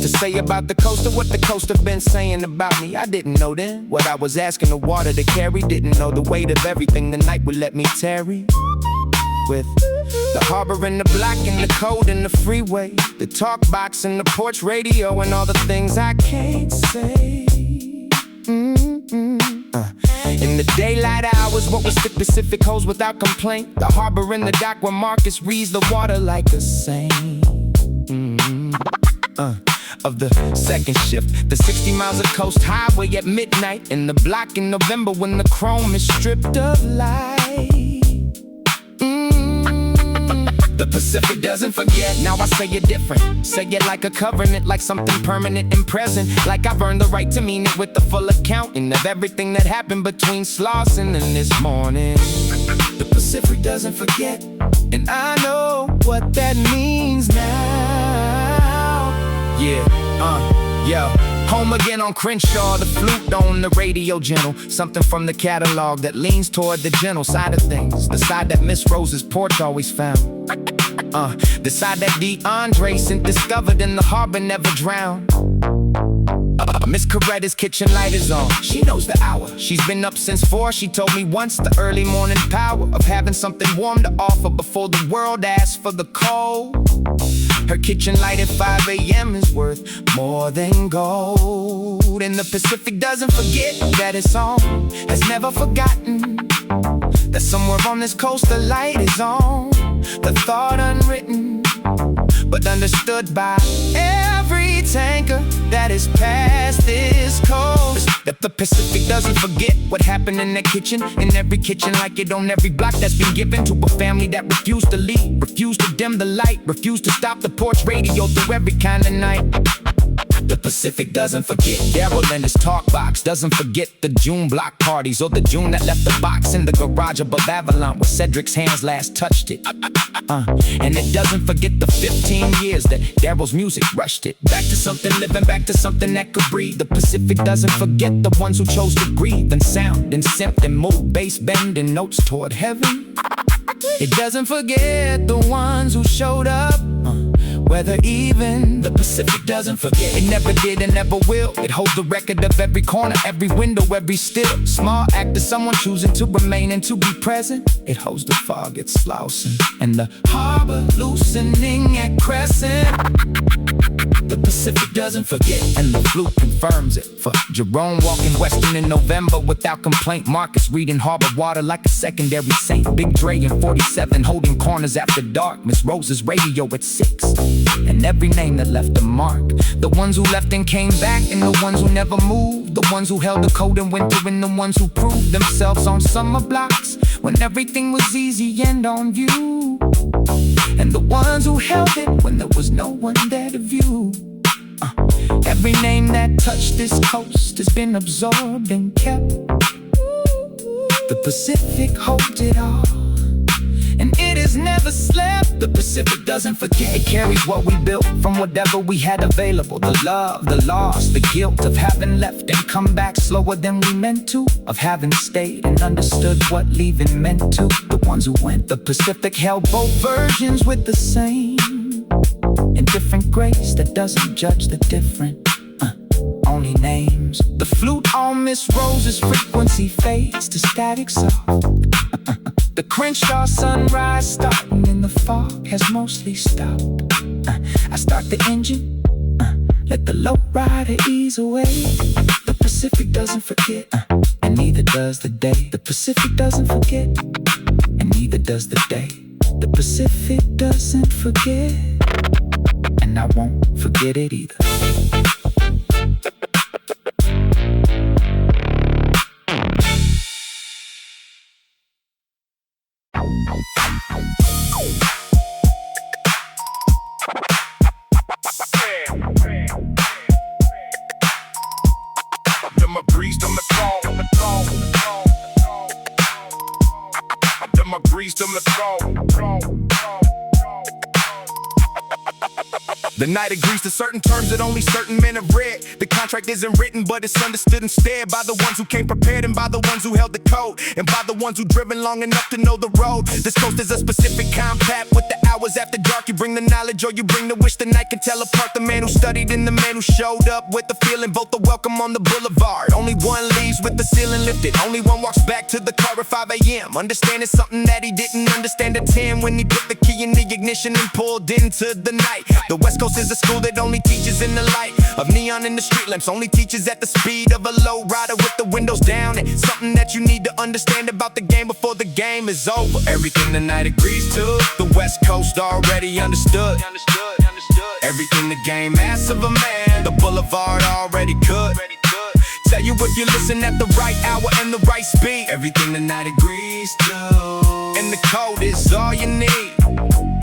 to say about the coast, or what the coast have been saying about me. I didn't know then what I was asking the water to carry. Didn't know the weight of everything the night would let me tarry. With the harbor and the block and the code and the freeway, the talk box and the porch radio, and all the things I can't say. In the daylight hours, what was the Pacific holds without complaint. The harbor and the dock where Marcus reads the water like a saint. Of the second shift, the 60 miles of coast highway at midnight, in the block in November when the chrome is stripped of light. The Pacific doesn't forget, now I say it different. Say it like a covenant, like something permanent and present. Like I've earned the right to mean it with the full accounting of everything that happened between Slauson and this morning. The Pacific doesn't forget, and I know what that means now. Yeah, yo, home again on Crenshaw, the flute on the radio gentle. Something from the catalog that leans toward the gentle side of things, the side that Miss Rosa's porch always found. The side that DeAndre St. discovered in the harbor never drowned. Miss Coretta's kitchen light is on, she knows the hour. She's been up since 4, she told me once. The early morning power of having something warm to offer before the world asks for the cold. Her kitchen light at 5 a.m. is worth more than gold. And the Pacific doesn't forget that its song has never forgotten that somewhere on this coast the light is on. The thought unwritten, but understood by every tanker that is past this coast. That the Pacific doesn't forget what happened in that kitchen. In every kitchen like it on every block that's been given to a family that refused to leave, refused to dim the light, refused to stop the porch radio through every kind of night. The Pacific doesn't forget Daryl and his talk box. Doesn't forget the June block parties, or the June that left the box in the garage above Avalon where Cedric's hands last touched it. And it doesn't forget the 15 years that Daryl's music rushed it back to something living, back to something that could breathe. The Pacific doesn't forget the ones who chose to breathe and sound and simp and move bass bending notes toward heaven. It doesn't forget the ones who showed up, whether even. The Pacific doesn't forget, it never did and never will. It holds the record of every corner, every window, every still small act of someone choosing to remain and to be present. It holds the fog at Slauson and the harbor loosening at Crescent. The Pacific doesn't forget, and the flute confirms it. For Jerome walking Western in November without complaint, Marcus reading harbor water like a secondary saint. Big Dre in 47 holding corners after dark, Miss Rosa's radio at 6. And every name that left a mark, the ones who left and came back, and the ones who never moved, the ones who held the code in winter, and the ones who proved themselves on summer blocks when everything was easy and on view. and the ones who held it when there was no one there to view. Every name that touched this coast has been absorbed and kept. The Pacific holds it all, and it has never slept. The Pacific doesn't forget. It carries what we built from whatever we had available. The love, the loss, the guilt of having left and come back slower than we meant to, of having stayed and understood what leaving meant to the ones who went. The Pacific held both versions with the same and different grace that doesn't judge the different, only names. The flute on Miss Rosa's frequency fades to static soft. The Crenshaw sunrise starting and the fog has mostly stopped. I start the engine, let the low rider ease away. The Pacific doesn't forget, and neither does the day. The Pacific doesn't forget, and neither does the day. The Pacific doesn't forget, and I won't forget it either. My greased on the throne. My greased on the throne. The night agrees to certain terms that only certain men have read. The contract isn't written, but it's understood instead by the ones who came prepared, and by the ones who held the code, and by the ones who driven long enough to know the road. This coast is a specific compact with the hours after dark. You bring the knowledge or you bring the wish. The night can tell apart the man who studied and the man who showed up with the feeling. Both are welcome on the boulevard. Only one leaves with the ceiling lifted. Only one walks back to the car at 5 a.m. Understanding something that he didn't understand at 10, when he put the key in the ignition and pulled into the night. The West Coast is a school that only teaches in the light of neon in the street lamps. Only teaches at the speed of a low rider with the windows down. And something that you need to understand about the game before the game is over. Everything the night agrees to, the West Coast already understood. Everything the game asks of a man, the Boulevard already could. Tell you if you listen at the right hour and the right speed. Everything the night agrees to, and the code is all you need.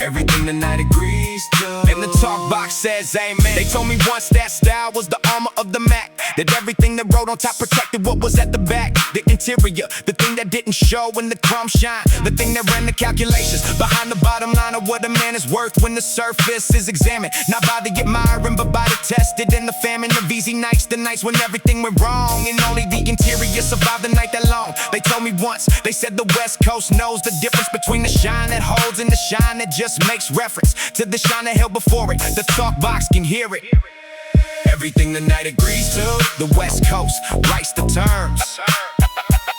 Everything the night agrees to, and the talk box says amen. They told me once that style was the armor of the Mac, that everything that rode on top protected what was at the back. The interior, the thing that didn't show when the crumbs shine, the thing that ran the calculations behind the bottom line of what a man is worth when the surface is examined. Not by the admiring, but by the tested, and the famine of easy nights, the nights when everything went wrong, and only the interior survived the night that long. They told me once, they said the West Coast knows the difference between the shine that holds and the shine that just makes reference to the shine that held before it. The talk box can hear it. Everything the night agrees to, the West Coast writes the terms.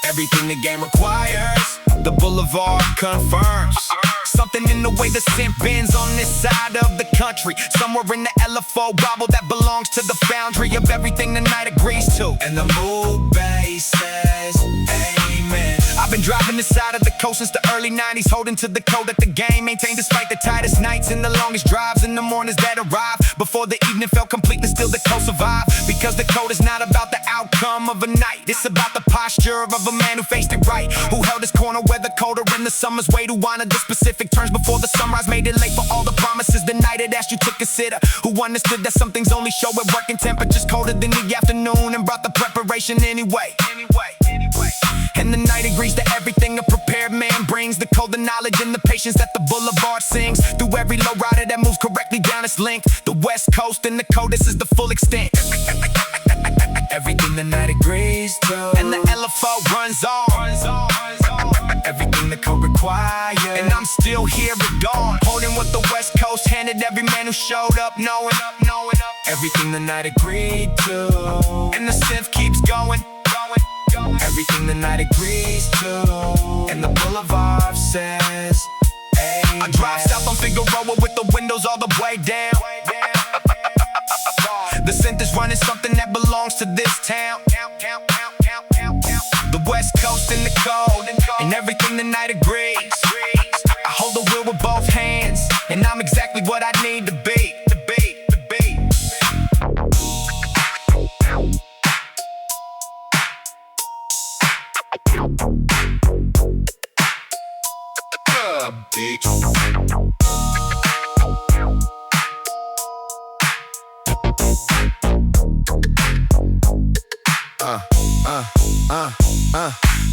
Everything the game requires, the Boulevard confirms. Something in the way the scent bends on this side of the country. Somewhere in the LFO bobble that belongs to the foundry of everything the night agrees to. And the mood base says amen. I've been driving this side of the coast since the early 90s, holding to the code that the game maintained despite the tightest nights and the longest drives and the mornings that arrive before the evening felt complete, and still the coast survived. Because the code is not about the outcome of a night, it's about the posture of a man who faced it right, who held his corner weather colder in the summer's way, to honor the specific terms before the sunrise made it late for all the promises the night it asked you to consider, who understood that some things only show at working temperatures colder than the afternoon, and brought the preparation anyway. And the night agrees to everything a prepared man brings, the code, the knowledge, and the patience that the Boulevard sings through every low rider that moves correctly down its length. The West Coast and the code, this is the full extent. Everything the night agrees to, and the LFO runs on. Everything the code requires, and I'm still here at dawn, holding what the West Coast handed every man who showed up, knowing everything the night agreed to, and the synth keeps going. Everything the night agrees to, and the Boulevard says amen. I drive south on Figueroa with the windows all the way down. The synth is running something that belongs to this town. The West Coast and the code, and everything the night agrees. I hold the wheel with both hands, and I'm exactly what I need to be. Bitch.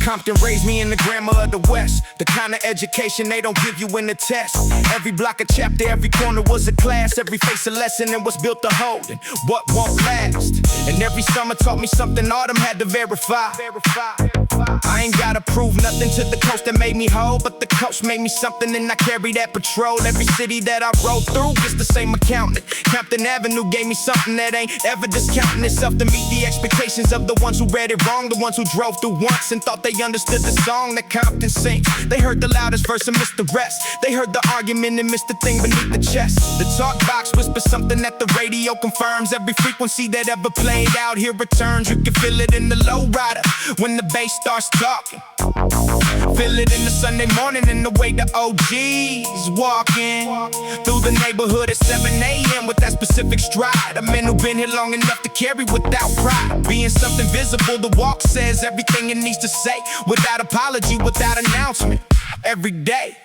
Compton raised me in the grammar of the West, the kind of education they don't give you in the test. Every block a chapter, every corner was a class, every face a lesson and what's built to hold and what won't last. And every summer taught me something autumn had to verify. I ain't gotta prove nothing to the coast that made me whole, but the coast made me something and I carry that patrol. Every city that I rode through gets the same accountant. Compton Avenue gave me something that ain't ever discounting itself to meet the expectations of the ones who read it wrong, the ones who drove through once and thought they understood the song that Compton sings. They heard the loudest verse and missed the rest. They heard the argument and missed the thing beneath the chest. The talk box whispers something that the radio confirms. Every frequency that ever played out here returns. You can feel it in the low rider when the bass starts talking. Feel it in the Sunday morning in the way the OGs walking through the neighborhood at 7 a.m. with that specific stride. A man who been here long enough to carry without pride. Being something visible, the walk says everything it needs to say, without apology, without announcement, every day.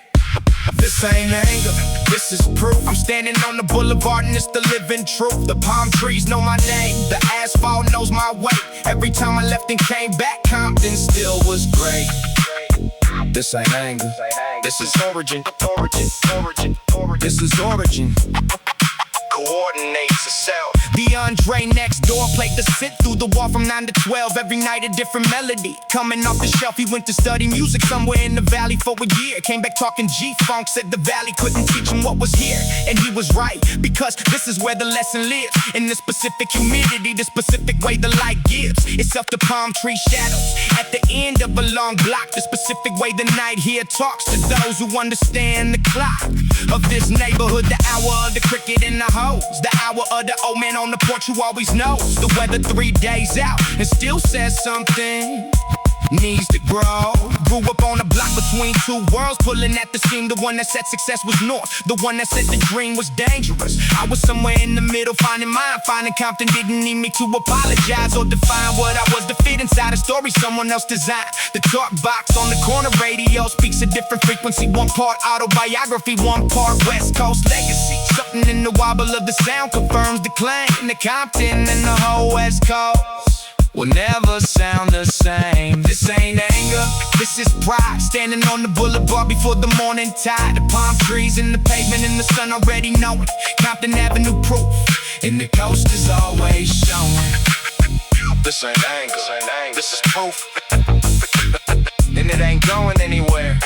This ain't anger, this is proof. I'm standing on the boulevard and it's the living truth. The palm trees know my name, the asphalt knows my weight. Every time I left and came back, Compton still was great. This ain't anger, this is origin. This is origin. Coordinates itself. The Andre next door played the sit through the wall from 9 to 12. Every night a different melody. Coming off the shelf, he went to study music somewhere in the valley for a year. Came back talking G-Funk, said the valley couldn't teach him what was here. And he was right, because this is where the lesson lives. In the specific humidity, the specific way the light gives itself to palm tree shadows. At the end of a long block, the specific way the night here talks to those who understand the clock of this neighborhood. The hour of the cricket and the hose, the hour of the old man on the porch who always knows the weather 3 days out and still says something needs to grow. Grew up on a block between two worlds, pulling at the seam. The one that said success was north, the one that said the dream was dangerous. I was somewhere in the middle, finding mine. Finding Compton didn't need me to apologize or define what I was to fit inside a story someone else designed. The talk box on the corner radio speaks a different frequency. One part autobiography, one part West Coast legacy. Something in the wobble of the sound confirms the claim. The Compton and the whole West Coast will never sound the same. This ain't anger, this is pride. Standing on the boulevard before the morning tide. The palm trees and the pavement and the sun already knowing. Compton Avenue proof, and the coast is always showing. This ain't anger, this is proof. And it ain't going anywhere.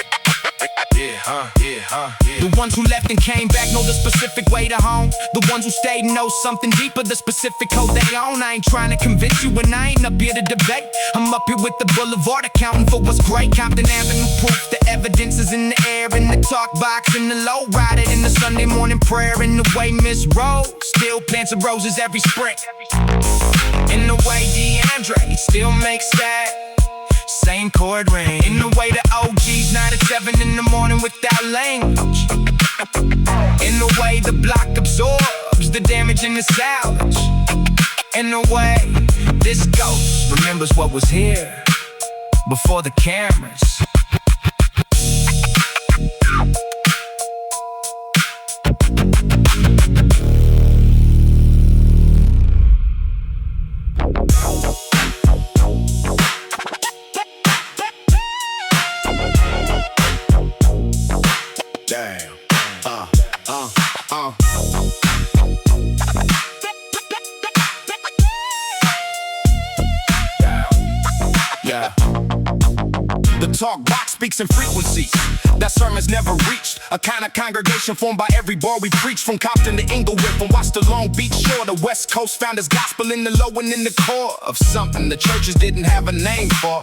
The ones who left and came back know the specific way to home. The ones who stayed know something deeper, the specific code they own. I ain't trying to convince you and I ain't up here to debate. I'm up here with the boulevard accounting for what's great. Compton Avenue proof, the evidence is in the air. In the talk box, in the low rider, in the Sunday morning prayer. In the way Miss Rose still plants of roses every spring. In the way DeAndre still makes that same chord ring. In the way the OGs 9 to 7 in the morning without language. In the way the block absorbs the damage and the salvage. In the way this ghost remembers what was here before the cameras. Damn. Yeah. The talk box speaks in frequencies that sermons never reached. A kind of congregation formed by every bar we preach. From Compton to Inglewood, from Watts to Long Beach Shore. The West Coast found his gospel in the low and in the core of something the churches didn't have a name for.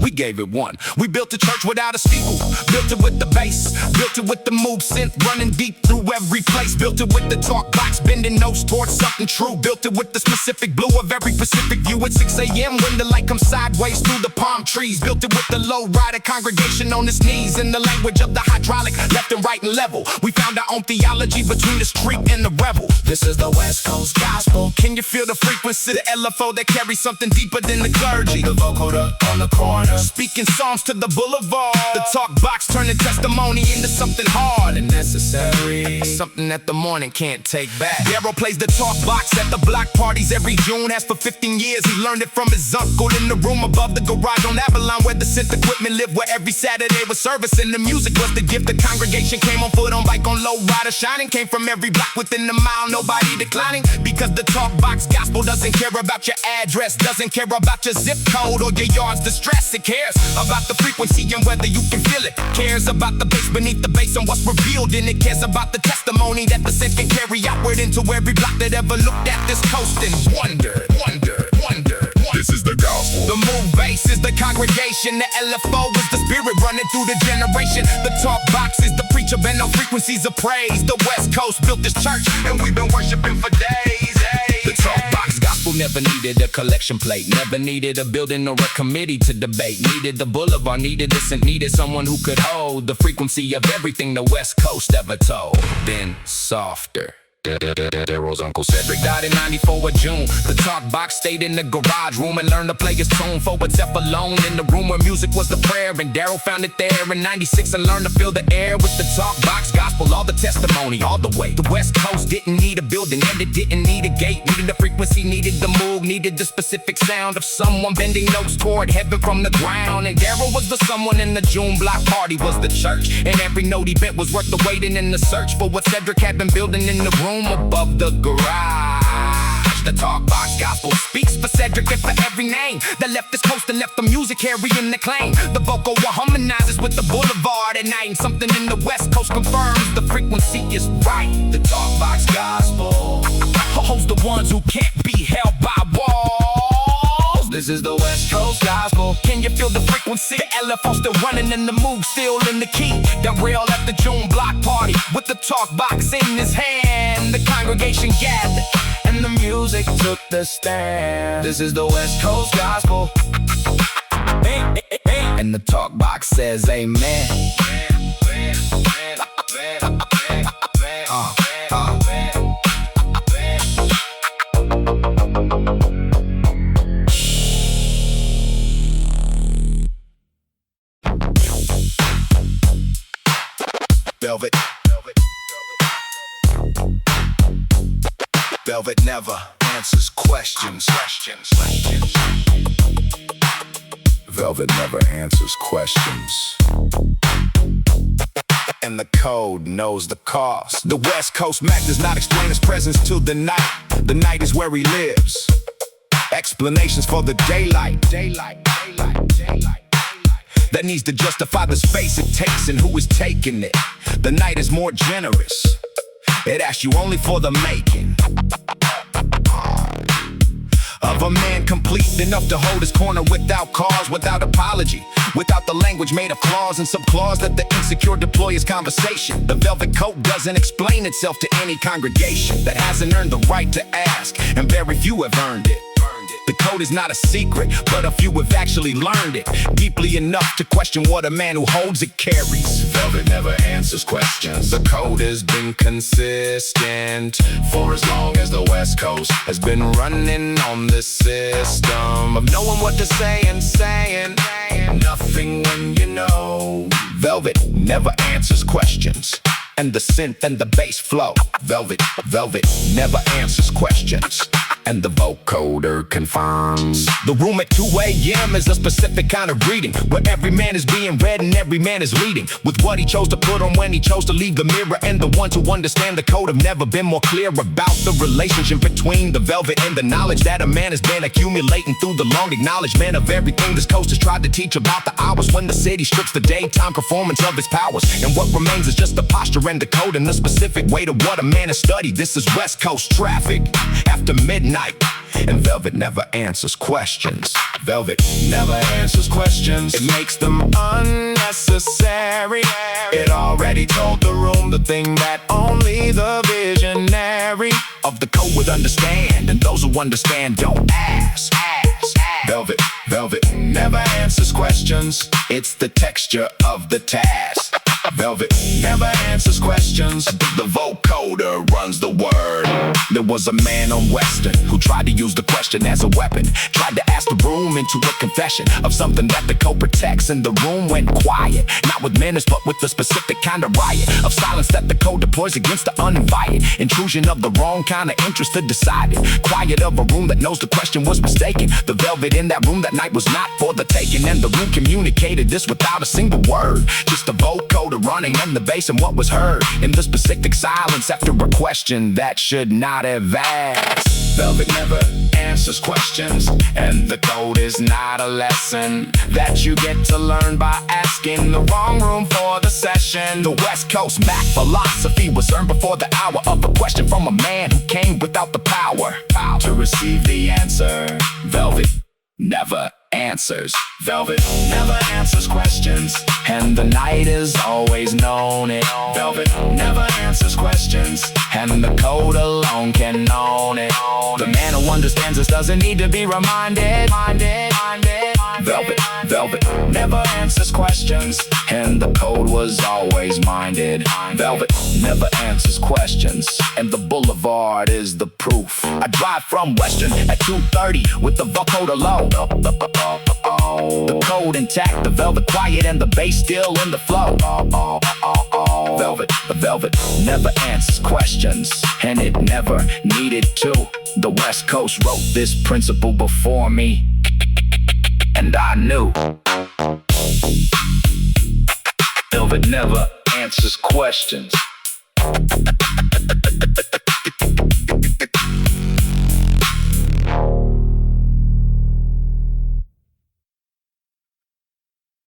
We gave it one. We built a church without a steeple. Built it with the bass. Built it with the move synth running deep through every place. Built it with the talk box bending nose towards something true. Built it with the specific blue of every Pacific view at 6 a.m. when the light comes sideways through the palm trees. Built it with the low rider congregation on its knees in the language of the hydraulic, left and right and level. We found our own theology between the street and the rebel. This is the West Coast gospel. Can you feel the frequency? The LFO that carries something deeper than the clergy. The vocoder on the corner. Speaking psalms to the boulevard. The talk box turning testimony into something hard and necessary. Something that the morning can't take back. Darryl plays the talk box at the block parties every June. Has for 15 years. He learned it from his uncle in the room above the garage on Avalon, where the synth equipment lived, where every Saturday was service and the music was the gift. The congregation came on foot, on bike, on low rider, shining. Came from every block within the mile, nobody declining. Because the talk box gospel doesn't care about your address, doesn't care about your zip code or your yard's distress. It cares about the frequency and whether you can feel it. Cares about the bass beneath the bass and what's revealed. And it cares about the testimony that the synth can carry outward into every block that ever looked at this coast and wondered. This is the gospel. The move bass is the congregation. The LFO is the spirit running through the generation. The talk box is the preacher bent on frequencies of praise. The West Coast built this church and we've been worshiping for days. The talk box gospel never needed a collection plate, never needed a building or a committee to debate. Needed the boulevard, needed this and needed someone who could hold the frequency of everything the West Coast ever told. Then softer. Darryl's Uncle Cedric died in 94 of June. The talk box stayed in the garage room and learned to play his tune for itself alone. In the room where music was the prayer, and Darryl found it there in 96 and learned to fill the air with the talk box gospel. All the testimony, all the way. The West Coast didn't need a building and it didn't need a gate. Needed the frequency, needed the move, needed the specific sound of someone bending notes toward heaven from the ground. And Darryl was the someone in the June block party was the church. And every note he bent was worth the waiting in the search for what Cedric had been building in the room above the garage. The talk box gospel speaks for Cedric and for every name that left this coast and left the music carrying the claim. The vocal harmonizes with the boulevard at night, and something in the West Coast confirms the frequency is right. The talk box gospel holds the ones who can't be held by walls. This is the West Coast gospel. Can you feel the frequency? The LFO still running and the move still in the key. That rail at the June block party with the talk box in his hand. The congregation gathered and the music took the stand. This is the West Coast gospel. And the talk box says amen. Velvet never answers questions. Velvet never answers questions. And the code knows the cost. The West Coast Mac does not explain his presence to the night. The night is where he lives. Explanations for the daylight. That needs to justify the space it takes and who is taking it. The night is more generous. It asks you only for the making of a man complete enough to hold his corner without cause, without apology, without the language made of clause and subclause that the insecure deploy his conversation. The velvet coat doesn't explain itself to any congregation that hasn't earned the right to ask, and very few have earned it. The code is not a secret, but a few have actually learned it deeply enough to question what a man who holds it carries. Velvet never answers questions. The code has been consistent for as long as the West Coast has been running on this system of knowing what to say and saying nothing when you know. Velvet never answers questions. And the synth and the bass flow. Velvet never answers questions. And the vocoder confirms. The room at 2 a.m. is a specific kind of reading, where every man is being read and every man is leading with what he chose to put on when he chose to leave the mirror. And the ones who understand the code have never been more clear about the relationship between the velvet and the knowledge that a man has been accumulating through the long acknowledgement of everything this coast has tried to teach about the hours when the city strips the daytime performance of its powers. And what remains is just the posture and the code and the specific way to what a man has studied. This is West Coast traffic after midnight. And Velvet never answers questions. Velvet never answers questions. It makes them unnecessary. It already told the room the thing that only the visionary of the code would understand. And those who understand don't ask. Velvet never answers questions. It's the texture of the task. Velvet never answers questions. The vocoder runs the word. There was a man on Western who tried to use the question as a weapon. Tried to ask the room into a confession of something that the code protects, and the room went quiet. Not with menace, but with the specific kind of riot of silence that the code deploys against the uninvited intrusion of the wrong kind of interest to decide it. Quiet of a room that knows the question was mistaken. The velvet in that room that night was not for the taking, and the room communicated this without a single word. Just the vocoder running and the bass and what was heard in the specific silence after a question that should not have asked. Velvet never answers questions, and the code is not a lesson that you get to learn by asking the wrong room for the session. The West Coast Mac philosophy was earned before the hour of a question from a man who came without the power to receive the answer. Velvet never answers. Velvet never answers questions, and the night is always known it. Velvet never answers questions, and the code alone can own it. The man who understands this doesn't need to be reminded. Velvet never answers questions, and the code was always minded. Velvet never answers questions, and the boulevard is the proof. I drive from Western at 2:30 with the vocoder low. The code intact, the velvet quiet, and the bass still in the flow. Velvet never answers questions, and it never needed to. The West Coast wrote this principle before me, and I knew. Velvet never answers questions.